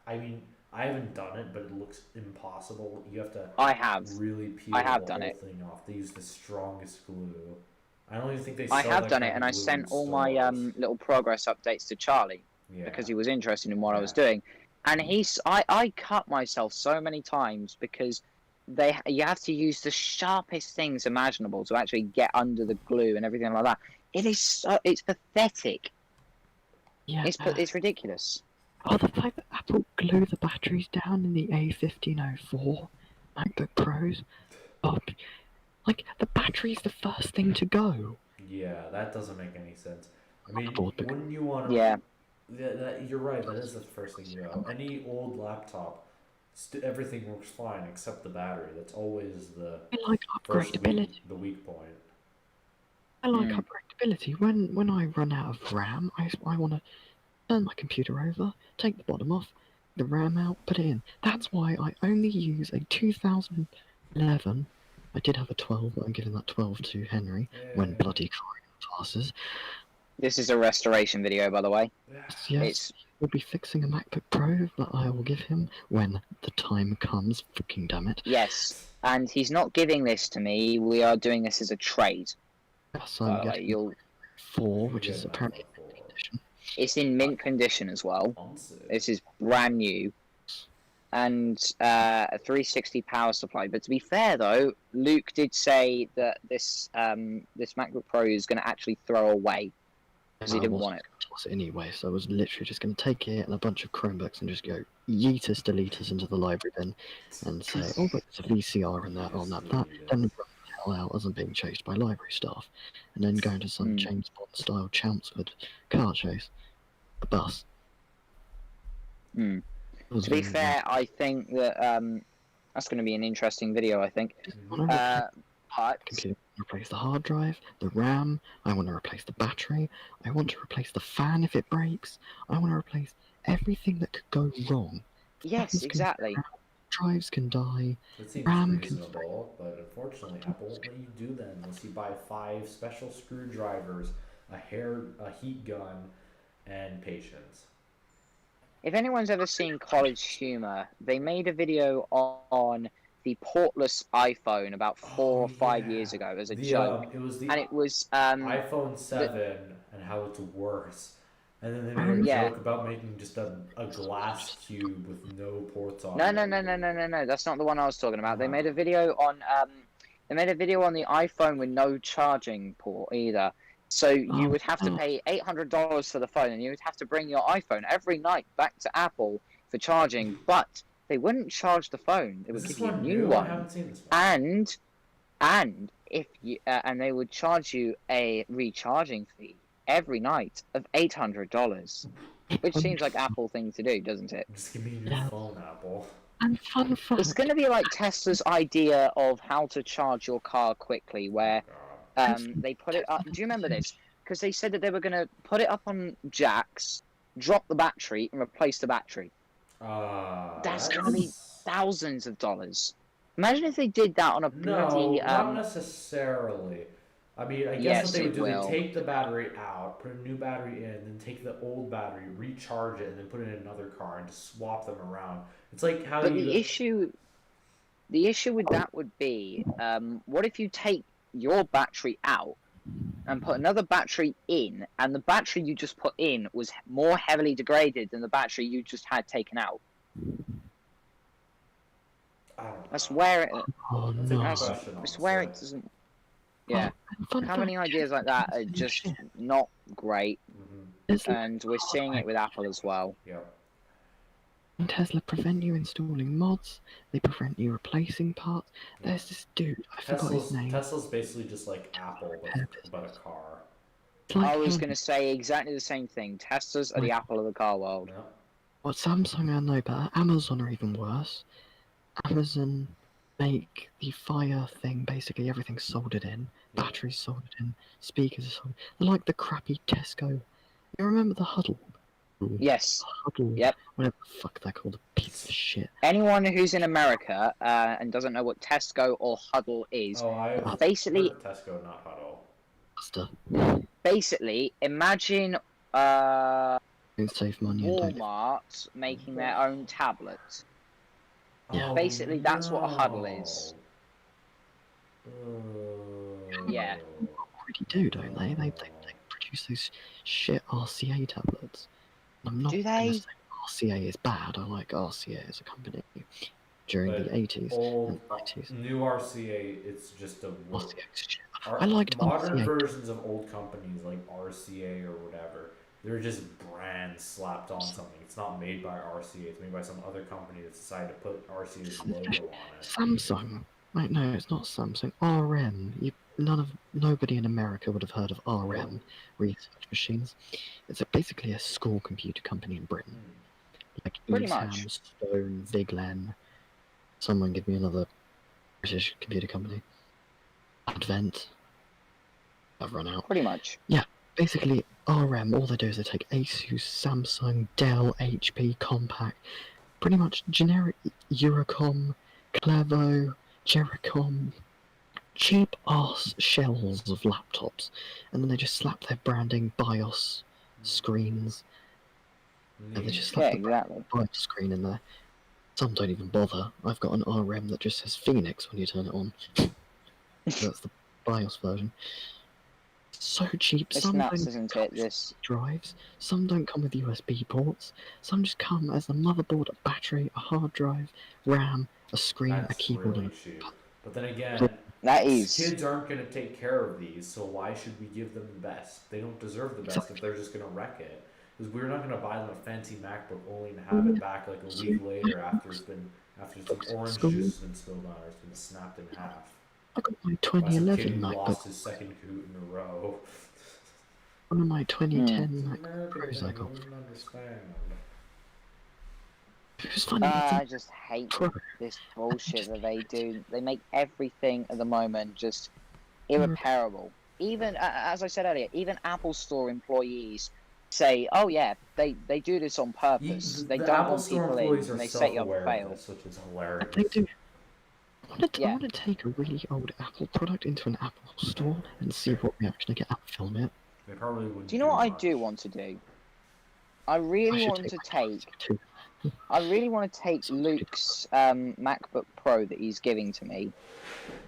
I mean, I haven't done it, but it looks impossible. You have to I have. really peel I have the done whole it. thing off. They use the strongest glue. I don't even think they. I sell have that done kind it, of and I glue sent in all my stores. little progress updates to Charlie Yeah. because he was interested in what I was Yeah. doing, and I cut myself so many times because you have to use the sharpest things imaginable to actually get under the glue and everything like that. It's pathetic. Yeah. It's ridiculous. Oh, the fact that Apple glue the batteries down in the A1504 MacBook Pros. Oh, like, the battery's the first thing to go. Yeah, that doesn't make any sense. I mean, Motherboard, because- wouldn't you want to? Yeah. You're right. That is the first thing you go. Any old laptop, everything works fine except the battery. That's always the I like upgradability. the weak point. I like upgradability. When I run out of RAM, I want to turn my computer over, take the bottom off, the RAM out, put it in. That's why I only use a 2011. I did have a 12, but I'm giving that 12 to Henry when bloody Corin passes. This is a restoration video, by the way. Yes, we'll be fixing a MacBook Pro that I will give him when the time comes. Fucking damn it. Yes, and he's not giving this to me. We are doing this as a trade. Yes, I'm getting 4, which is apparently in mint condition. It's in mint condition as well. This is brand new. And a 360 power supply. But to be fair, though, Luke did say that this MacBook Pro is going to actually throw away because he didn't want it. Toss it anyway, so I was literally just going to take it and a bunch of Chromebooks and just go yeetus deleters into the library bin and say, oh, but there's a VCR in there, then run the hell out as I'm being chased by library staff, and then go into some James Bond style Chelmsford car chase. The bus. To be fair, I think that that's going to be an interesting video, I think. But replace the hard drive, the RAM, I want to replace the battery, I want to replace the fan if it breaks, I want to replace everything that could go wrong. Yes, exactly. Drives can die, That seems RAM reasonable, but unfortunately Apple won't let you do that unless you buy 5 special screwdrivers, a heat gun, and patience. If anyone's ever seen College Humor, they made a video on the portless iPhone about 4 or 5 years ago as a joke. It was the and it was iPhone 7 and how it's worse. And then they made a joke about making just a glass cube with no ports on it. No. That's not the one I was talking about. They made a video on the iPhone with no charging port either. So you would have to pay $800 for the phone, and you would have to bring your iPhone every night back to Apple for charging. But they wouldn't charge the phone; they would give you a new one. I haven't seen this one. And if you and they would charge you a recharging fee every night of $800, which seems like Apple thing to do, doesn't it? Just give me your phone, Apple. And fun fact. It's going to be like Tesla's idea of how to charge your car quickly, where they put it up. Do you remember this? Because they said that they were going to put it up on jacks, drop the battery, and replace the battery. That's going to be thousands of dollars. Imagine if they did that on a bloody... not necessarily. I mean, I guess what they would do, they take the battery out, put a new battery in, then take the old battery, recharge it, and then put it in another car and just swap them around. It's like how But the issue with that would be, what if you take your battery out and put another battery in, and the battery you just put in was more heavily degraded than the battery you just had taken out? I don't know. I swear it. Oh That's a no. good I question, swear it honestly. doesn't. Yeah. And fun How fact, many ideas like that are same just shit. not great? There's And we're seeing it with Apple as well. Yep. And Tesla prevent you installing mods. They prevent you replacing parts. There's this dude. I forgot his name. Tesla's basically just like Apple, Repair but a car. It's like I was him. going to say exactly the same thing. Teslas are the Apple of the car world. Yeah. What Samsung I know better. Amazon are even worse. Amazon make the Fire thing basically everything's soldered in. Yeah. Batteries soldered in. Speakers are soldered. They're like the crappy Tesco. You remember the Huddle? Yes. Huddle. Yep. Whatever the fuck they're called. A piece of shit. Anyone who's in America and doesn't know what Tesco or Huddle is, basically, Tesco, not Huddle. basically, imagine Save money and don't. Walmart making their own tablet. Yeah. Basically, that's what a Huddle is. Yeah. Already do, don't they? They produce those shit RCA tablets. I'm not Do gonna they? say RCA is bad. I like RCA as a company during But the 80s old, and 90s. New RCA, it's just a word. RCA is shit. I liked modern RCA. versions of old companies like RCA or whatever. They're just brands slapped on something. It's not made by RCA. It's made by some other company that decided to put RCA's logo on it. Samsung. Wait, no, it's not Samsung. RM. Nobody in America would have heard of RM research machines. It's basically a school computer company in Britain. Like Pretty ESAM, much. Stone, Viglen. Someone give me another British computer company. Advent. I've run out. Pretty much. Yeah, basically RM. All they do is they take Asus, Samsung, Dell, HP, Compaq, pretty much generic Eurocom, Clevo, Jericom, cheap ass shells of laptops, and then they just slap their branding, BIOS, screens, and they just slap the BIOS screen in there. Some don't even bother. I've got an RM that just says Phoenix when you turn it on. That's the BIOS version. So cheap. It's Some nuts, don't isn't come it? with This. drives. Some don't come with USB ports. Some just come as a motherboard, a battery, a hard drive, RAM, a screen, a keyboard, really and cheap. But then again, that is. Kids aren't going to take care of these, so why should we give them the best? They don't deserve the best if they're just going to wreck it. Because we're not going to buy them a fancy MacBook only to have it back like a week later after some orange juice has been spilled on it, it's been snapped in half. I got my By some 2011 kid who MacBook. lost his second coot in a row. One of my 2010 MacBook Pros I got. Understand. It was funny. I just hate this bullshit that they do. They make everything at the moment just irreparable. Even, as I said earlier, even Apple Store employees say, "Oh yeah, they do this on purpose. They don't Apple want Store people in, employees and are they set you up to self-aware fail." of this, which is hilarious. They do. I want to take a really old Apple product into an Apple store and see what reaction I get out, film it. They probably wouldn't. Do you know what I do want to do? I really want to take. I really want to take Luke's MacBook Pro that he's giving to me,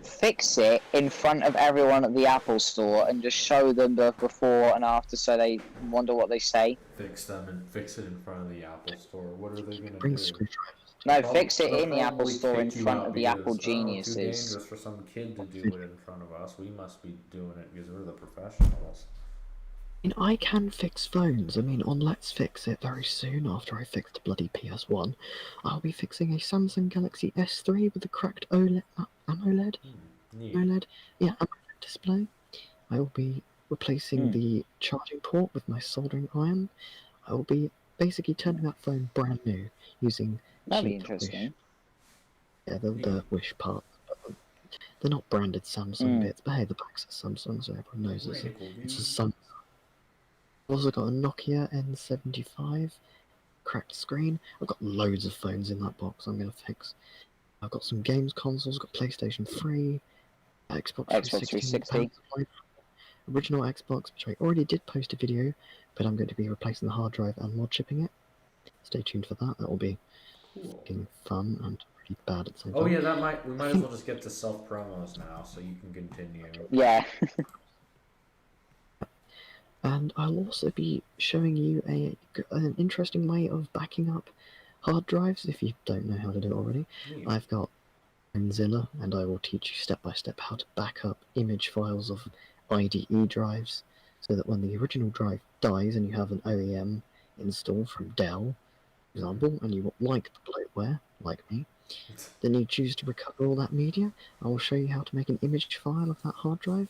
fix it in front of everyone at the Apple Store, and just show them the before and after, so they wonder what they say. Fix it in front of the Apple Store. What are they gonna Bring do? screwdrivers. No, fix it They'll in the Apple probably Store in kick you front out of the because, Apple Too geniuses. dangerous for some kid to do it in front of us. We must be doing it because we're the professionals. I can fix phones. On Let's Fix It very soon after I fix the bloody PS1. I'll be fixing a Samsung Galaxy S3 with a cracked AMOLED. AMOLED? Yeah, AMOLED display. I will be replacing the charging port with my soldering iron. I will be basically turning that phone brand new using That'd be cheap interesting. Wish. Yeah, the Wish parts. They're not branded Samsung bits, but hey, the back's a Samsung, so everyone knows it's a Samsung. I've also got a Nokia N75, cracked screen. I've got loads of phones in that box I'm going to fix. I've got some games consoles, got PlayStation 3, Xbox 360, original Xbox, which I already did post a video, but I'm going to be replacing the hard drive and mod chipping it. Stay tuned for that. That will be fun and pretty bad at the same time. Oh yeah, we might as well just get to self promos now, so you can continue. Yeah. And I'll also be showing you an interesting way of backing up hard drives if you don't know how to do it already. I've got Friendzilla, and I will teach you step by step how to back up image files of IDE drives, so that when the original drive dies and you have an OEM install from Dell, for example, and you like the bloatware, like me, then you choose to recover all that media. I will show you how to make an image file of that hard drive,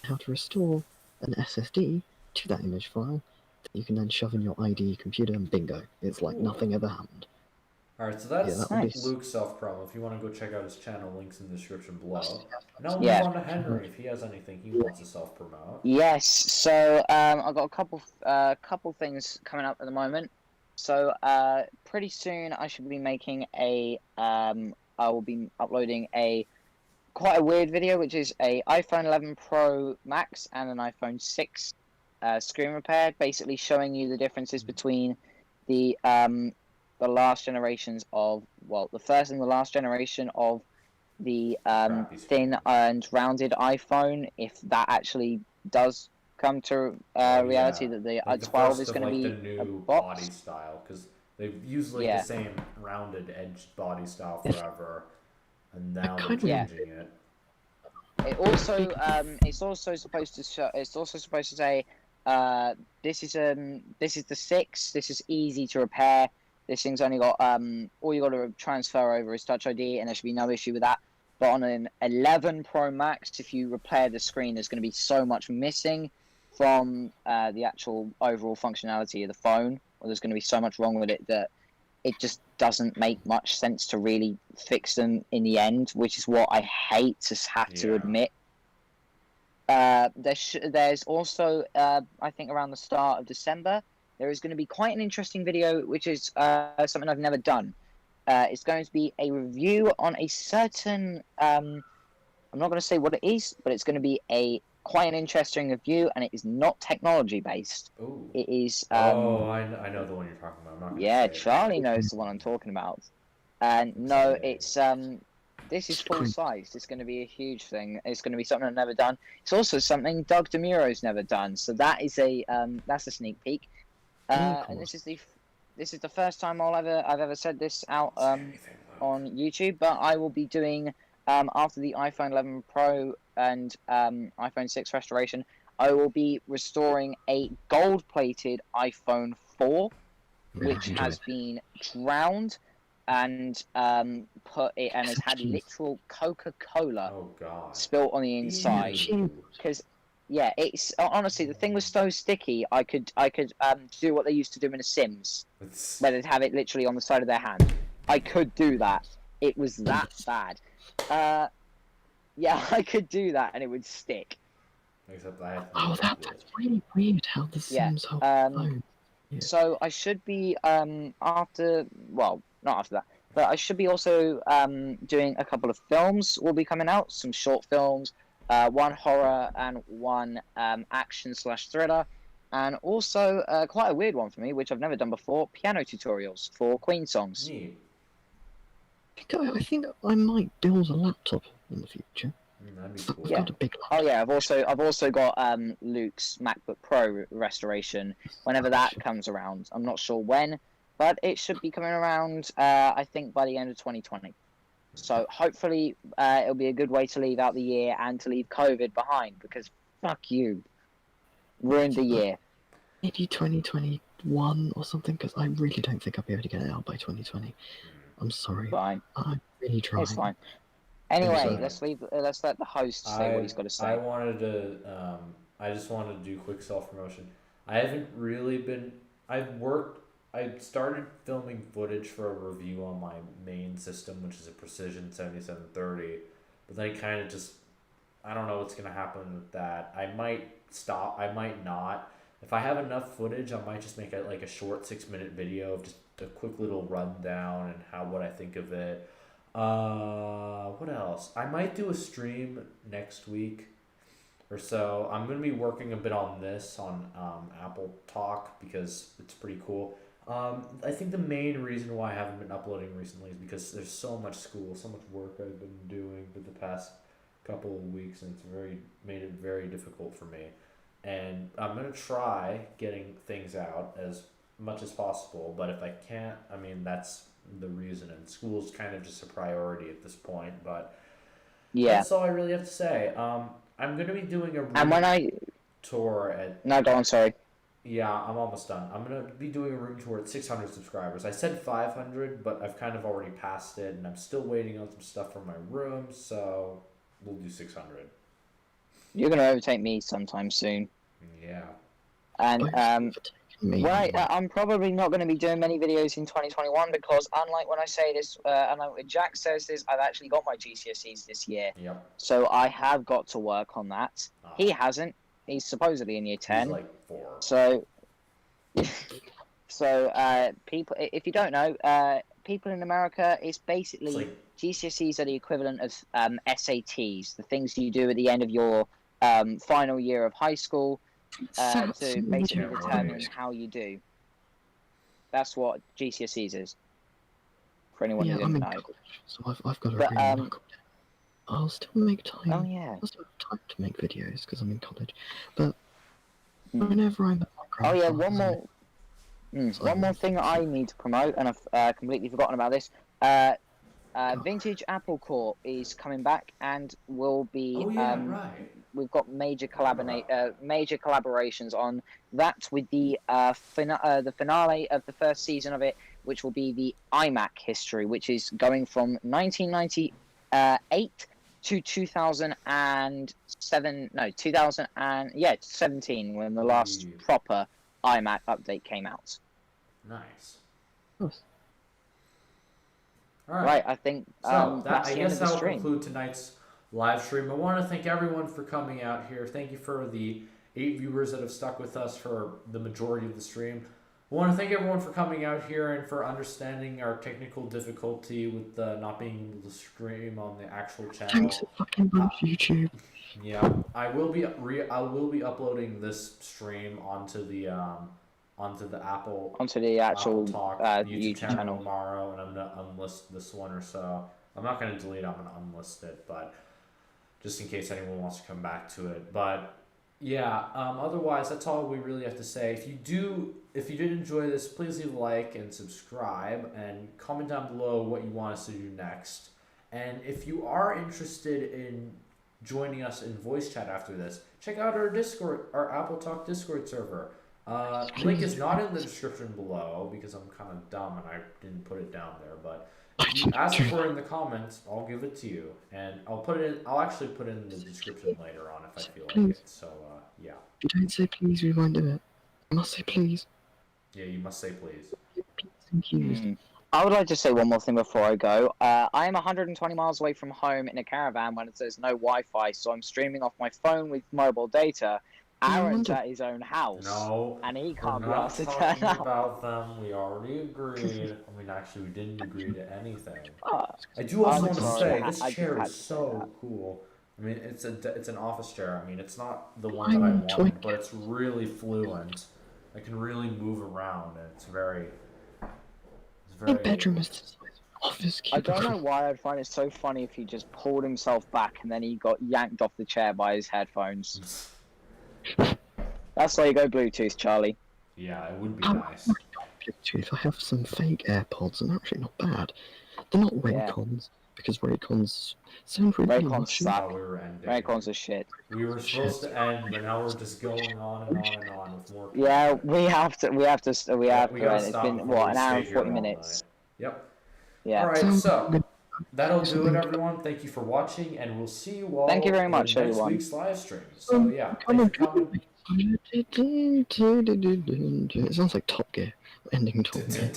how to restore an SSD to that image file that you can then shove in your IDE computer, and bingo, it's like Cool. nothing ever happened. Alright, so Yeah, that's that would be. Nice. Luke's self promo. If you want to go check out his channel, links in the description below. Now we'll Yeah. move on to Henry if he has anything he wants to self promote. Yes. So I've got a couple things coming up at the moment. So pretty soon I should be making I will be uploading quite a weird video, which is a iPhone 11 Pro Max and an iPhone 6 screen repair, basically showing you the differences between the last generations of, well, the first and the last generation of the Crappy thin screen. and rounded iPhone, if that actually does come to reality, that the Like the 12 first is of going to like the be a new box. body style, because they've used like Yeah. the same rounded edged body style Yes. forever, and now they're kind of- changing it. It also it's also supposed to show, it's also supposed to say this is the 6. This is easy to repair. This thing's only got all you got to transfer over is Touch ID, and there should be no issue with that. But on an 11 Pro Max, if you repair the screen, there's going to be so much missing from the actual overall functionality of the phone, or there's going to be so much wrong with it that it just doesn't make much sense to really fix them in the end, which is what I hate to have to Yeah. admit. There's also, I think around the start of December, there is going to be quite an interesting video, which is something I've never done. It's going to be a review on a certain, I'm not going to say what it is, but it's going to be quite an interesting review, and it is not technology based. Ooh. It is. I know the one you're talking about. I'm not gonna Yeah, say it. Charlie knows the one I'm talking about. And no, Exciting. it's this is full size. It's going to be a huge thing. It's going to be something I've never done. It's also something Doug DeMuro's never done. So that's a sneak peek. And this is the first time I've ever said this out Say anything, Luke. on YouTube. But I will be doing after the iPhone 11 Pro and iPhone 6 restoration, I will be restoring a gold-plated iPhone 4, which has been drowned and put it and has had literal Coca-Cola Oh god. spilt on the inside. Ew. Because yeah, it's honestly the thing was so sticky. I could do what they used to do in The Sims, It's where they'd have it literally on the side of their hand. I could do that. It was that bad. Yeah, I could do that and it would stick. except I have to Oh, that's really weird how the Yeah, Sims hold phone. Yeah. So I should be after, well, not after that, but I should be also doing a couple of films will be coming out, some short films, one horror and one action/thriller, and also quite a weird one for me, which I've never done before, piano tutorials for Queen songs. neat. I think I might build a laptop in the future. That'd be I've cool. got a big laptop. Oh yeah, I've also got Luke's MacBook Pro restoration. Whenever that comes around, I'm not sure when, but it should be coming around. I think by the end of 2020. So hopefully it'll be a good way to leave out the year and to leave COVID behind, because fuck you, ruined the year. Maybe 2021 or something, because I really don't think I'll be able to get it out by 2020. I'm sorry. Fine, I'm really trying. it's fine. Anyway, Sorry. let's let the host say what he's got to say. I just wanted to do quick self promotion. I haven't really been. I started filming footage for a review on my main system, which is a Precision 7730, but then kind of just, I don't know what's gonna happen with that. I might stop. I might not. If I have enough footage, I might just make like a short 6-minute video of just a quick little rundown and what I think of it. What else? I might do a stream next week or so. I'm gonna be working a bit on this on AppleTalk because it's pretty cool. I think the main reason why I haven't been uploading recently is because there's so much school, so much work I've been doing for the past couple of weeks, and it's made it very difficult for me. And I'm gonna try getting things out as much as possible, but if I can't, I mean, that's the reason, and school's kind of just a priority at this point. But Yeah. that's all I really have to say. I'm gonna be doing a And when room tour at. No, go on, sorry. Yeah, I'm almost done. I'm gonna be doing a room tour at 600 subscribers. I said 500, but I've kind of already passed it, and I'm still waiting on some stuff from my room, so we'll do 600. You're going to overtake me sometime soon. Yeah. And Me. I'm probably not going to be doing many videos in 2021 because unlike when I say this, unlike when Jack says this, I've actually got my GCSEs this year. Yep. So I have got to work on that. Oh. He hasn't. He's supposedly in year 10. He's like 4. So, people, if you don't know, people in America, it's basically It's like, GCSEs are the equivalent of SATs, the things you do at the end of your final year of high school to basically determine how you do. That's what GCSEs is. For anyone who didn't know. College, so I've got to I'll still make time. Oh yeah. I'll still have time to make videos because I'm in college. But whenever I'm at my Oh yeah, grandfather's, one more thing I need to promote, and I've completely forgotten about this. Vintage Apple Corp is coming back and will be. oh yeah, right. We've got major collaborations on that with the finale of the first season of it, which will be the iMac history, which is going from 1998 to 2017 when the last proper iMac update came out. Nice. Nice. All right. Right, I think So that's I the end guess of the that'll stream. conclude tonight's live stream. I want to thank everyone for coming out here. Thank you for the 8 viewers that have stuck with us for the majority of the stream. I want to thank everyone for coming out here and for understanding our technical difficulty with not being able to stream on the actual channel. Thanks a fucking bunch, YouTube. Yeah, I will be uploading this stream onto the actual Talk YouTube channel tomorrow, and I'm gonna unlist this one or so. I'm not gonna delete it. I'm gonna unlist it, but just in case anyone wants to come back to it. But yeah, otherwise that's all we really have to say. If you did enjoy this, please leave a like and subscribe, and comment down below what you want us to do next. And if you are interested in joining us in voice chat after this, check out our Discord, our AppleTalk Discord server. Link is not in the description below because I'm kind of dumb and I didn't put it down there. But if you ask for it in the comments, I'll give it to you, and I'll actually put it in the description later on if I feel like it. So yeah. If you don't say please, we won't do it. You must say please. Yeah, you must say please. I would like to say one more thing before I go. I am 120 miles away from home in a caravan when there's no Wi-Fi, so I'm streaming off my phone with mobile data. Aaron's at his own house. No, and he can't be we're not asked to talking turn up. about them. We already agreed. I mean, actually, we didn't agree to anything. Oh, I do also I'm want to sorry. say this I chair had is to say so that. cool. I mean, it's an office chair. I mean, it's not the one that I wanted, but it's really fluent. I can really move around, and it's very. My bedroom is the size of an office I cubicle. don't know why I'd find it so funny if he just pulled himself back and then he got yanked off the chair by his headphones. That's why you go Bluetooth, Charlie. Yeah, it would be I'm nice. already got Bluetooth. I have some fake AirPods, and they're actually not bad. They're not Raycons, because Raycons sound really Raycons lushy. suck. We were ending. Raycons are shit. We were supposed to end, but now we're just going on and on and on with more. Yeah, content. we have to We gotta end. It's stop been, before what, we an hour stay and here 40 all minutes. night. Yep. Yeah. Alright, so that'll do it, everyone. Thank you for watching, and we'll see you all Thank you very much, in next everyone. week's live stream. So yeah, thanks for coming. It sounds like Top Gear. Ending Top Gear.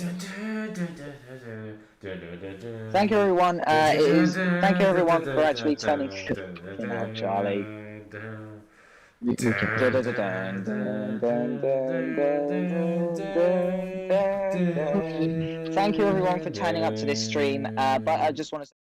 Thank you, everyone. Thank you, everyone, for actually turning. Charlie. Thank you, everyone, for turning up to this stream. But I just want to.